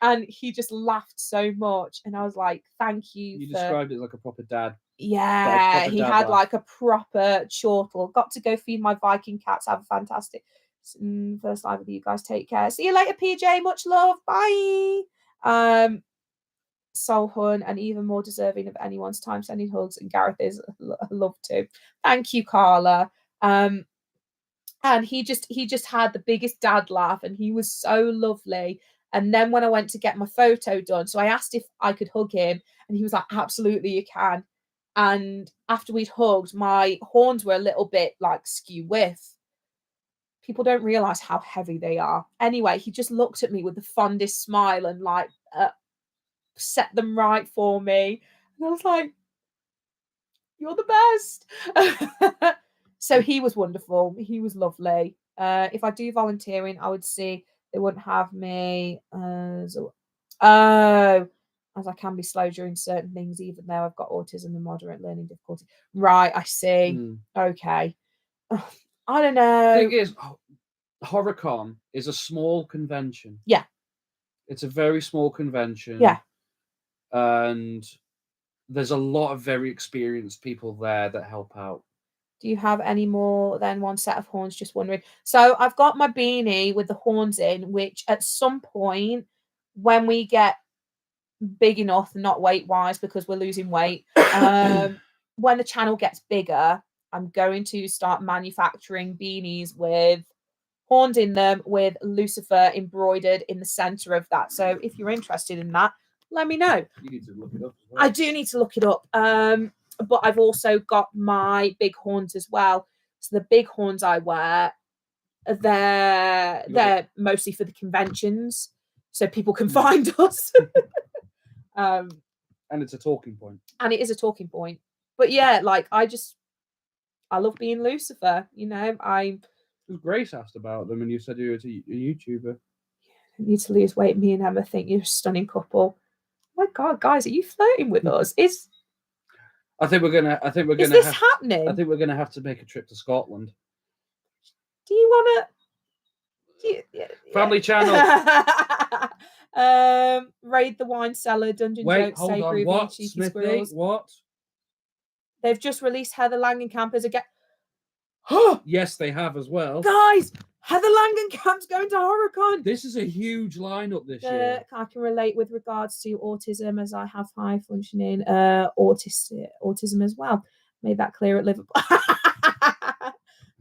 And he just laughed so much. And I was like, thank you. You described it like a proper dad. Yeah, he had like a proper chortle. Got to go feed my Viking cats. Have a fantastic first live with you guys. Take care. See you later, PJ. Much love. Bye. Soul Hun, and even more deserving of anyone's time, sending hugs. And Gareth is love too. Thank you, Carla. And he just had the biggest dad laugh, and he was so lovely. And then when I went to get my photo done, so I asked if I could hug him, and he was like, absolutely, you can. And after we'd hugged, my horns were a little bit like skew width. People don't realize how heavy they are. Anyway, he just looked at me with the fondest smile and like set them right for me. And I was like, you're the best. So he was wonderful. He was lovely. If I do volunteering, I would see they wouldn't have me as I can be slow during certain things, even though I've got autism and moderate learning difficulty. Right, I see. Okay. I don't know. The thing is, HorrorCon is a small convention. Yeah. It's a very small convention. Yeah. And there's a lot of very experienced people there that help out. Do you have any more than one set of horns? Just wondering. So I've got my beanie with the horns in, which at some point when we get big enough, not weight-wise because we're losing weight, when the channel gets bigger, I'm going to start manufacturing beanies with horned in them with Loucifer embroidered in the center of that. So if you're interested in that, let me know. You need to look it up as well. I do need to look it up. But I've also got my big horns as well. So the big horns I wear, they're mostly for the conventions, so people can find us. And it's a talking point. And it is a talking point. But yeah, like I love being Loucifer. You know, Grace asked about them, and you said you were a YouTuber. You need to lose weight. Me and Emma think you're a stunning couple. Oh my God, guys, are you flirting with us? I think we're gonna. Is this happening? I think we're gonna have to make a trip to Scotland. Do you want to? Family channel. Raid the wine cellar. Dungeon Wait, jokes. hold Say on. groovy, What? cheeky Smithy? squirrels. What? They've just released Heather Langenkamp as a guest. Yes, they have as well. Guys, Heather Langenkamp's going to HorrorCon. This is a huge lineup this year. I can relate with regards to autism, as I have high functioning autism as well. Made that clear at Liverpool.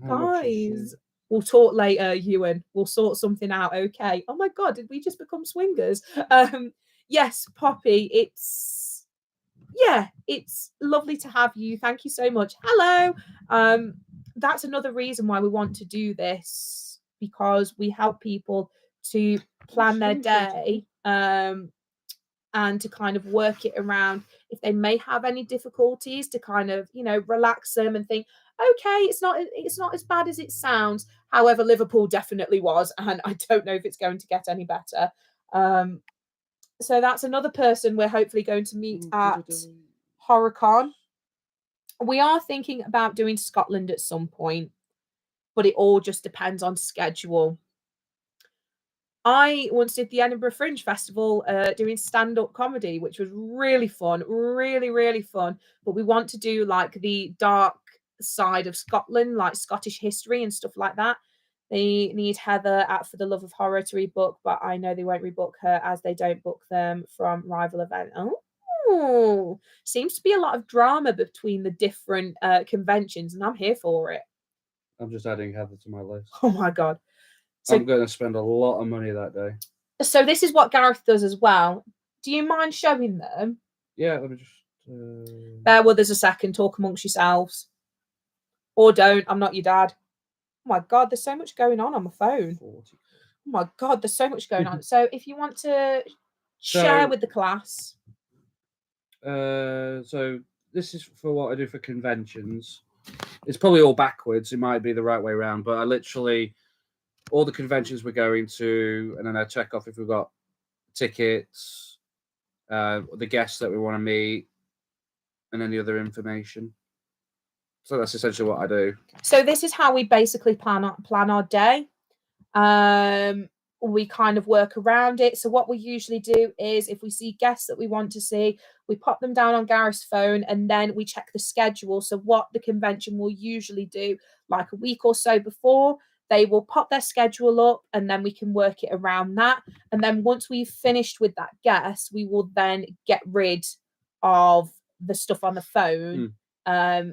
Guys, we'll talk later, Ewan. We'll sort something out. Okay. Oh my God, did we just become swingers? Yes, Poppy. It's lovely to have you. Thank you so much. Hello. That's another reason why we want to do this, because we help people to plan their day and to kind of work it around if they may have any difficulties, to kind of, you know, relax them and think, okay, it's not as bad as it sounds. However, Liverpool definitely was, and I don't know if it's going to get any better. So that's another person we're hopefully going to meet at HorrorCon. We are thinking about doing Scotland at some point, but it all just depends on schedule. I once did the Edinburgh Fringe Festival doing stand-up comedy, which was really fun, really, really fun. But we want to do like the dark side of Scotland, like Scottish history and stuff like that. They need Heather at For the Love of Horror to rebook, but I know they won't rebook her as they don't book them from rival event. Oh, seems to be a lot of drama between the different conventions, and I'm here for it. I'm just adding Heather to my list. Oh my God. So, I'm going to spend a lot of money that day. So this is what Gareth does as well. Do you mind showing them? Yeah, let me just... Bear with us a second. Talk amongst yourselves. Or don't. I'm not your dad. Oh my God, there's so much going on my phone. 40. Oh my God, there's so much going on. So if you want to share with the class. So this is for what I do for conventions. It's probably all backwards. It might be the right way around, but I literally... all the conventions we're going to, and then I check off if we've got tickets, the guests that we want to meet, and any other information. So that's essentially what I do. So this is how we basically plan our day. We kind of work around it. So what we usually do is, if we see guests that we want to see, we pop them down on Gareth's phone, and then we check the schedule. So what the convention will usually do, like a week or so before, they will pop their schedule up, and then we can work it around that. And then once we've finished with that guest, we will then get rid of the stuff on the phone.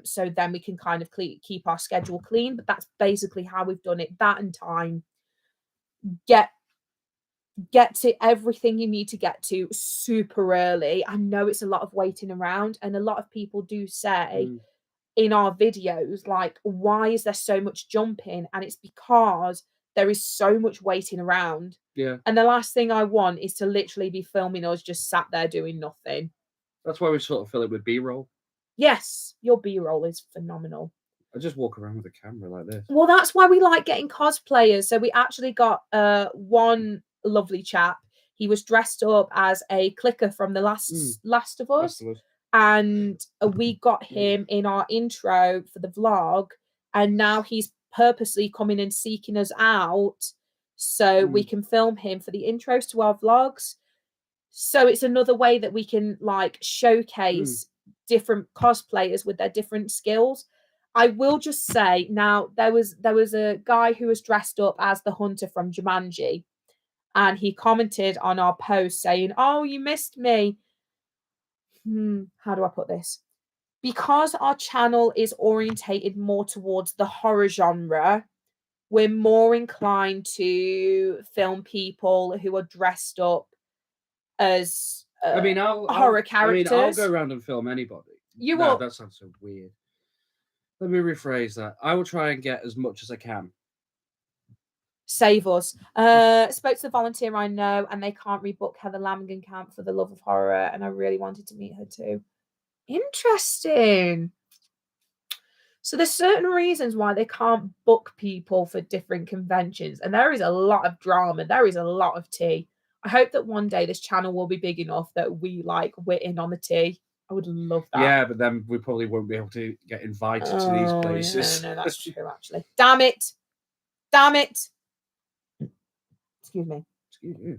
So then we can kind of keep our schedule clean. But that's basically how we've done it. That and time. Get to everything you need to get to super early. I know it's a lot of waiting around, and a lot of people do say in our videos, like, why is there so much jumping? And it's because there is so much waiting around. Yeah. And the last thing I want is to literally be filming us just sat there doing nothing. That's why we sort of fill it with B-roll. Yes, your B-roll is phenomenal. I just walk around with a camera like this. Well, that's why we like getting cosplayers. So we actually got one lovely chap. He was dressed up as a clicker from the Last of Us. And we got him in our intro for the vlog, and now he's purposely coming and seeking us out so we can film him for the intros to our vlogs. So it's another way that we can like showcase different cosplayers with their different skills. I will just say, now there was a guy who was dressed up as the hunter from Jumanji, and he commented on our post saying, "Oh, you missed me." How do I put this? Because our channel is orientated more towards the horror genre, we're more inclined to film people who are dressed up as horror characters. I'll go around and film anybody. You will. That sounds so weird. Let me rephrase that. I will try and get as much as I can. Save us. Spoke to the volunteer I know, and they can't rebook Heather Langenkamp for the love of horror, and I really wanted to meet her too. Interesting. So there's certain reasons why they can't book people for different conventions, and there is a lot of drama. There is a lot of tea. I hope that one day this channel will be big enough that we're in on the tea. I would love that. Yeah, but then we probably won't be able to get invited to these places. No, that's true, actually. Damn it. Damn it. Excuse me. Excuse you.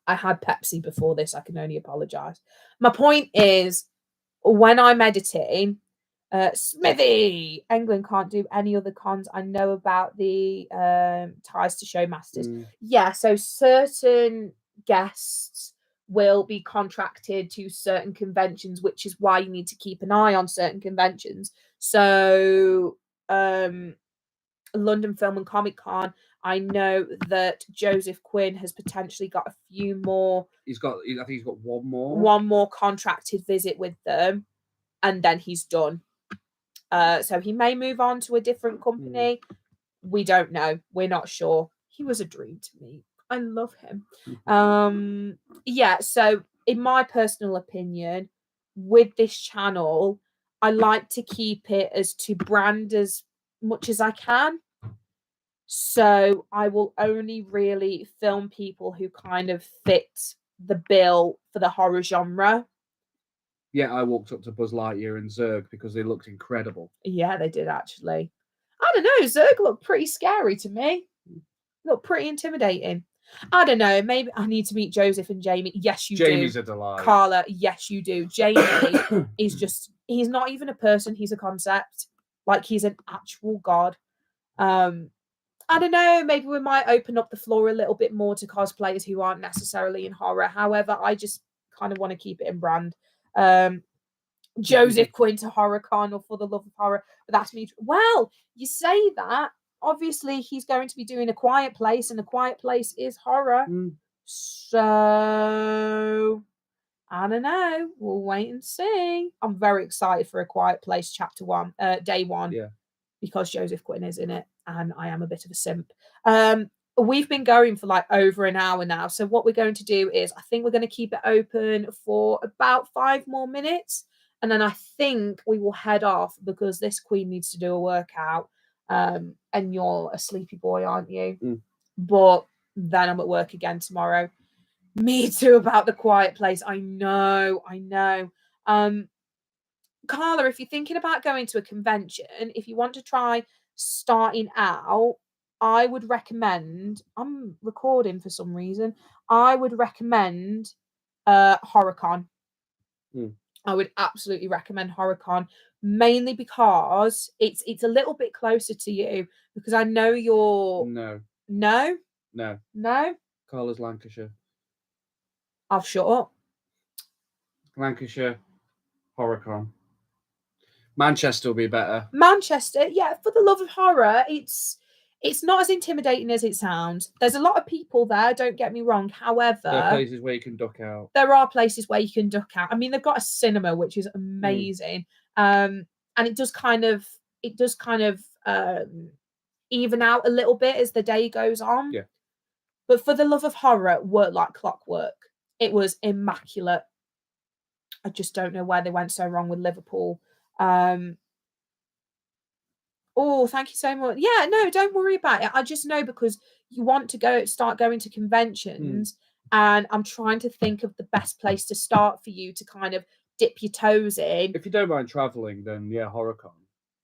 I had Pepsi before this. I can only apologise. My point is, when I'm editing, Smithy, England can't do any other cons. I know about the ties to Showmasters. Yeah, so certain guests will be contracted to certain conventions, which is why you need to keep an eye on certain conventions. So London Film and Comic Con, I know that Joseph Quinn has potentially got a few more. I think he's got one more. One more contracted visit with them, and then he's done. So he may move on to a different company. We don't know. We're not sure. He was a dream to me. I love him. Yeah, so in my personal opinion, with this channel, I like to keep it as to brand as much as I can. So I will only really film people who kind of fit the bill for the horror genre. Yeah, I walked up to Buzz Lightyear and Zurg because they looked incredible. Yeah, they did actually. I don't know. Zurg looked pretty scary to me. Looked pretty intimidating. I don't know. Maybe I need to meet Joseph and Jamie. Yes, you do. Jamie's a delight. Carla, yes, you do. Jamie is just, he's not even a person. He's a concept. Like, he's an actual god. I don't know. Maybe we might open up the floor a little bit more to cosplayers who aren't necessarily in horror. However, I just kind of want to keep it in brand. Joseph Quinn to HorrorCon or For the Love of Horror, but that's me. Well, you say that. Obviously, he's going to be doing A Quiet Place, and A Quiet Place is horror. So I don't know. We'll wait and see. I'm very excited for A Quiet Place Chapter 1, Day 1. Yeah. Because Joseph Quinn is in it, and I am a bit of a simp. We've been going for like over an hour now. So what we're going to do is, I think we're going to keep it open for about 5 more minutes. And then I think we will head off because this queen needs to do a workout. And you're a sleepy boy, aren't you? But then I'm at work again tomorrow. Me too, about The Quiet Place. I know. Carla, if you're thinking about going to a convention, if you want to try starting out, I would recommend, I'm recording for some reason, I would recommend HorrorCon. I would absolutely recommend HorrorCon, mainly because it's a little bit closer to you, because I know you're... No? Carla's Lancashire. I'll shut up. Lancashire, HorrorCon. Manchester will be better. Manchester, yeah, For the Love of Horror, it's not as intimidating as it sounds. There's a lot of people there, don't get me wrong. However, there are places where you can duck out. There are places where you can duck out. I mean, they've got a cinema, which is amazing. And it does kind of even out a little bit as the day goes on. Yeah. But For the Love of Horror worked like clockwork. It was immaculate. I just don't know where they went so wrong with Liverpool. Oh, thank you so much. Yeah, no, don't worry about it. I just know because you want to start going to conventions, and I'm trying to think of the best place to start for you to kind of dip your toes in. If you don't mind traveling, then yeah, HorrorCon.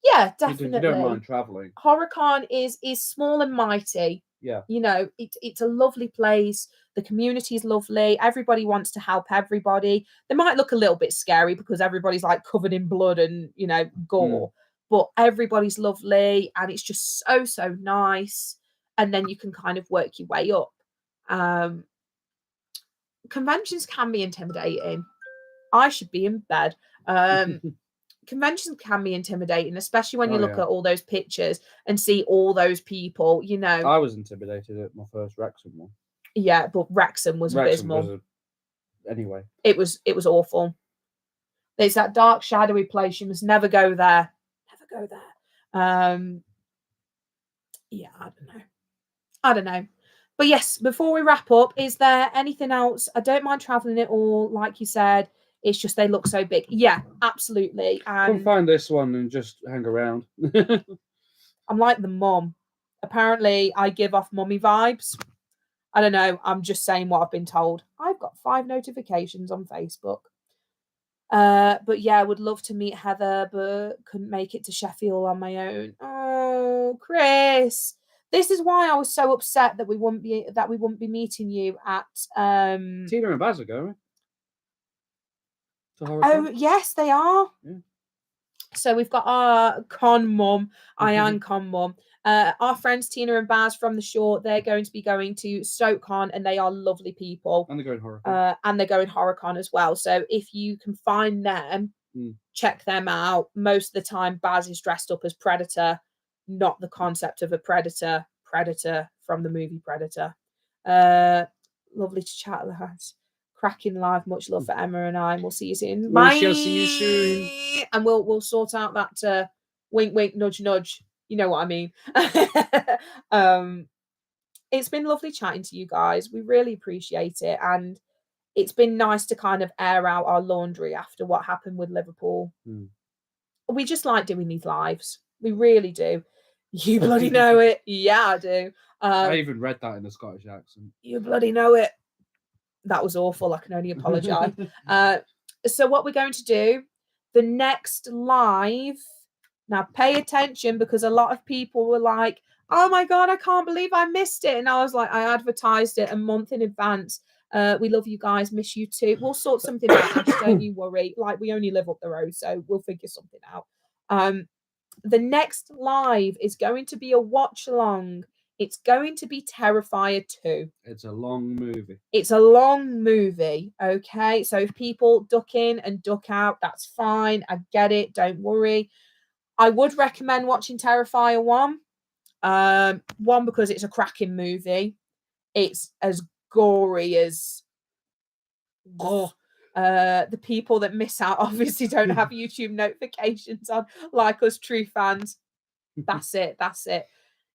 Yeah, definitely. If you don't mind traveling. HorrorCon is small and mighty. Yeah. You know, it's a lovely place. The community is lovely. Everybody wants to help everybody. They might look a little bit scary because everybody's like covered in blood and, you know, gore. But everybody's lovely, and it's just so nice. And then you can kind of work your way up. Conventions can be intimidating. I should be in bed. conventions can be intimidating, especially when you look at all those pictures and see all those people, you know. I was intimidated at my first Wrexham one. Yeah, but Wrexham was abysmal. Anyway. It was awful. It's that dark, shadowy place. You must never go there. Never go there. Yeah, I don't know. But yes, before we wrap up, is there anything else? I don't mind traveling it all, like you said. It's just they look so big. Yeah, absolutely. And come find this one and just hang around. I'm like the mum. Apparently, I give off mummy vibes. I don't know. I'm just saying what I've been told. I've got 5 notifications on Facebook. But yeah, I would love to meet Heather, but couldn't make it to Sheffield on my own. Oh, Chris. This is why I was so upset that we wouldn't be meeting you at Tina and Baz are going. Oh, yes, they are. Yeah. So we've got our con mum, Ian con mum. Our friends Tina and Baz from the short, they're going to be going to StokeCon, and they are lovely people. And they're going HorrorCon. And they're going HorrorCon as well. So if you can find them, check them out. Most of the time, Baz is dressed up as Predator, not the concept of a predator. Predator from the movie Predator. Lovely to chat, lads. Cracking live. Much love for Emma and I. And we'll see you soon. Bye. We shall see you soon. And we'll sort out that wink, wink, nudge, nudge. You know what I mean. It's been lovely chatting to you guys. We really appreciate it, and it's been nice to kind of air out our laundry after what happened with Liverpool. We just like doing these lives. We really do. You bloody know it. Yeah, I do. I even read that in a Scottish accent. You bloody know it. That was awful. I can only apologise. So what we're going to do, the next live, now pay attention, because a lot of people were like, oh my God, I can't believe I missed it. And I was like, I advertised it a month in advance. We love you guys. Miss you too. We'll sort something out. Don't you worry. Like, we only live up the road, so we'll figure something out. The next live is going to be a watch along. It's going to be Terrifier 2. It's a long movie. It's a long movie, okay? So if people duck in and duck out, that's fine. I get it. Don't worry. I would recommend watching Terrifier 1. One, because it's a cracking movie. It's as gory as... the people that miss out obviously don't have YouTube notifications on, like us true fans. That's it.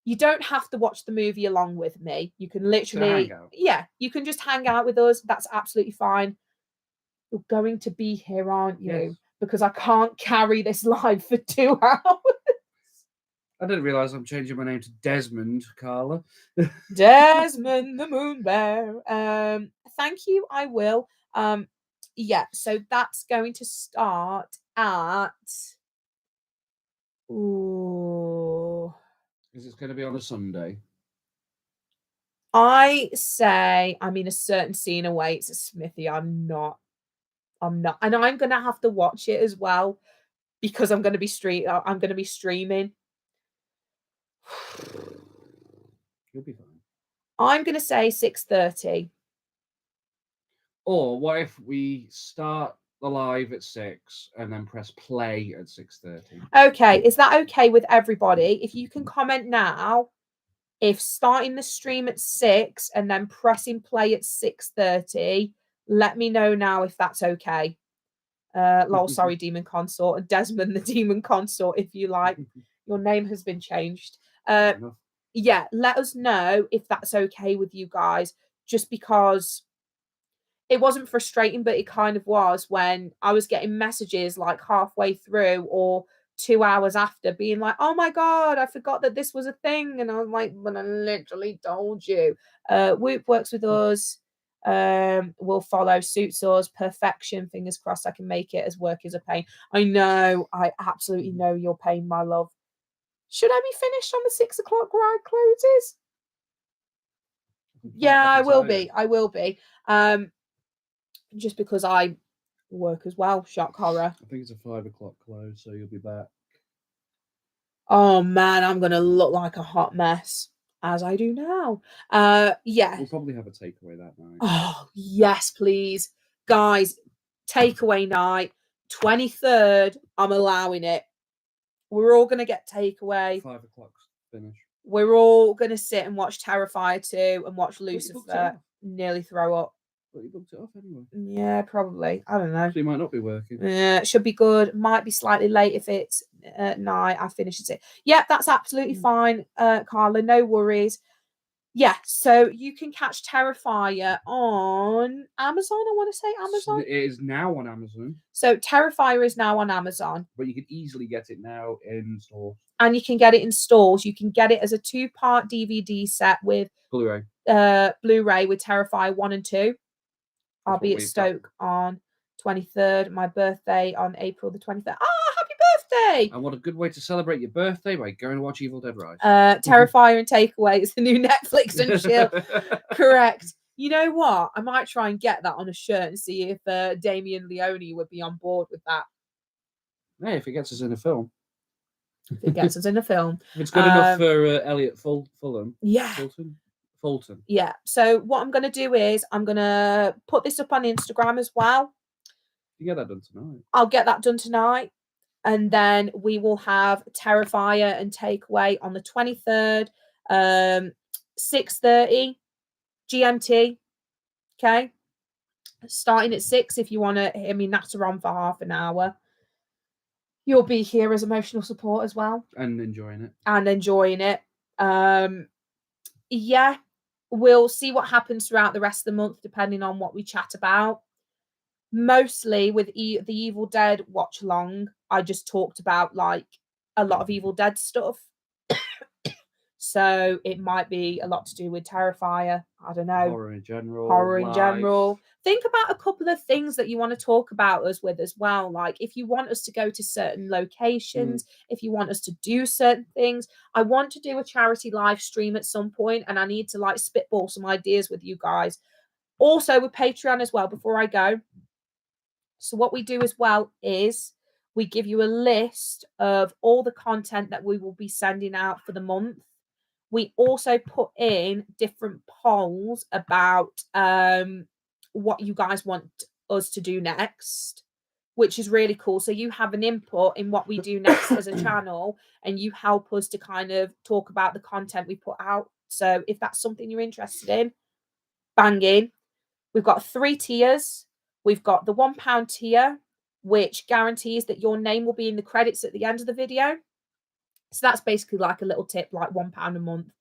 You don't have to watch the movie along with me. You can literally, you can just hang out with us. That's absolutely fine. You're going to be here, aren't you? Yes. Because I can't carry this live for 2 hours. I didn't realise I'm changing my name to Desmond, Carla. Desmond the Moon Bear. Thank you, I will. Yeah, so that's going to start at... Ooh... Is it going to be on a Sunday? I say, I mean, a certain scene awaits a Smithy. I'm not. And I'm going to have to watch it as well, because I'm going to be streaming. You'll be fine. I'm going to say 6:30. Or what if we start the live at 6 and then press play at 6:30? Okay, is that okay with everybody? If you can comment now, if starting the stream at 6 and then pressing play at 6:30, let me know now if that's okay. Lol, sorry, Demon Consort, and Desmond the Demon Consort, if you like. Your name has been changed. Yeah, let us know if that's okay with you guys, just because it wasn't frustrating, but it kind of was when I was getting messages like halfway through or 2 hours after being like, oh my God, I forgot that this was a thing. And I was like, but I literally told you. Whoop works with us. Will follow, suits us, perfection. Fingers crossed I can make it, as work is a pain. I know, I absolutely know your pain, my love. Should I be finished on the 6 o'clock ride closes? Yeah, I will be. I will be. Just because I work as well. Shock horror. I think it's a 5 o'clock close, so you'll be back. Oh man, I'm gonna look like a hot mess, as I do now. Yeah. We'll probably have a takeaway that night. Oh yes, please, guys. Takeaway night. 23rd, I'm allowing it. We're all going to get takeaway. 5 o'clock's finish. We're all going to sit and watch Terrifier 2 and watch Lucifer nearly throw up. But you booked it off anyway. Yeah, probably. I don't know. So you might not be working. Yeah, it should be good. Might be slightly late if it's at night. I finish at 6. Yeah, that's absolutely fine, Carla. No worries. Yeah, so you can catch Terrifier on Amazon. I want to say Amazon. It is now on Amazon. So Terrifier is now on Amazon. But you can easily get it now in stores. And you can get it in stores. You can get it as a 2-part DVD set with Blu-ray. Blu-ray with Terrifier 1 and 2. I'll be at Stoke on 23rd. My birthday on April the 23rd. Happy birthday! And what a good way to celebrate your birthday by going to watch Evil Dead Rise. Terrifier and Takeaway is the new Netflix and chill. Correct. You know what? I might try and get that on a shirt and see if Damien Leone would be on board with that. Hey, if it gets us in a film. If it gets us in a film. If it's good enough for Elliot Fulton. Yeah. Fulton. Yeah. So what I'm going to do is I'm going to put this up on Instagram as well. You get that done tonight. I'll get that done tonight. And then we will have Terrifier and Takeaway on the 23rd, 6:30 GMT. Okay. Starting at 6 if you want to hear me natter on for half an hour. You'll be here as emotional support as well. And enjoying it. Yeah. We'll see what happens throughout the rest of the month, depending on what we chat about. Mostly with the Evil Dead watch along, I just talked about like a lot of Evil Dead stuff. So it might be a lot to do with Terrifier. I don't know. Horror in general. Think about a couple of things that you want to talk about us with as well. Like if you want us to go to certain locations, if you want us to do certain things. I want to do a charity live stream at some point, and I need to like spitball some ideas with you guys. Also with Patreon as well, before I go. So what we do as well is we give you a list of all the content that we will be sending out for the month. We also put in different polls about what you guys want us to do next, which is really cool. So you have an input in what we do next as a channel, and you help us to kind of talk about the content we put out. So if that's something you're interested in, bang in. We've got 3 tiers. We've got the £1 tier, which guarantees that your name will be in the credits at the end of the video. So that's basically like a little tip, like £1 a month.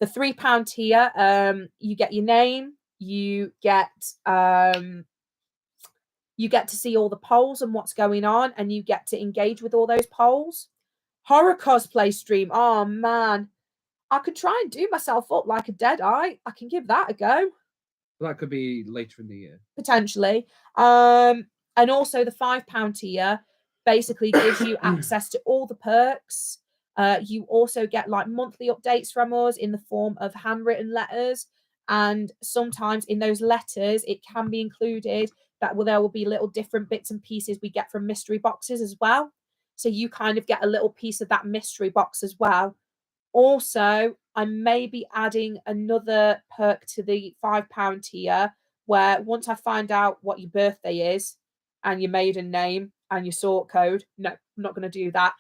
The £3 tier, you get your name, you get to see all the polls and what's going on, and you get to engage with all those polls. Horror cosplay stream. Oh man, I could try and do myself up like a Deadeye. I can give that a go. That could be later in the year. Potentially. And also the £5 tier basically gives you access to all the perks. You also get like monthly updates from us in the form of handwritten letters. And sometimes in those letters, it can be included that there will be little different bits and pieces we get from mystery boxes as well. So you kind of get a little piece of that mystery box as well. Also, I may be adding another perk to the £5 tier where once I find out what your birthday is and your maiden name and your sort code, no, I'm not going to do that.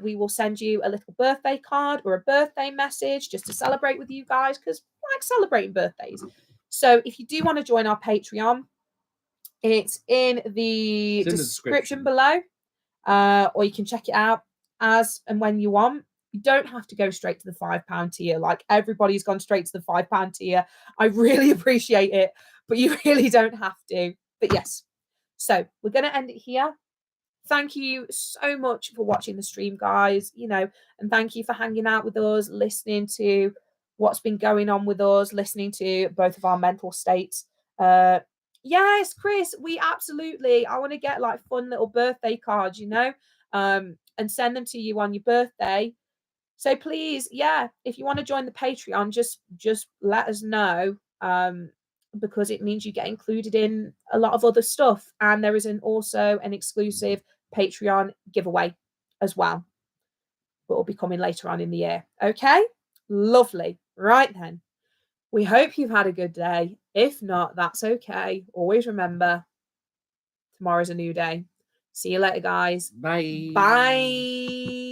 We will send you a little birthday card or a birthday message just to celebrate with you guys, because I like celebrating birthdays. So if you do want to join our Patreon, it's in the description below, or you can check it out as and when you want. You don't have to go straight to the £5 tier. Like everybody's gone straight to the £5 tier. I really appreciate it, but you really don't have to. But yes, so we're going to end it here. Thank you so much for watching the stream, guys, and thank you for hanging out with us, listening to what's been going on with us, listening to both of our mental states. Yes, Chris, I want to get like fun little birthday cards, and send them to you on your birthday. So please, if you want to join the Patreon, just let us know, because it means you get included in a lot of other stuff. And there is also an exclusive Patreon giveaway as well, that will be coming later on in the year. Okay, lovely. Right then, we hope you've had a good day. If not, that's okay. Always remember, tomorrow's a new day. See you later, guys. Bye. Bye.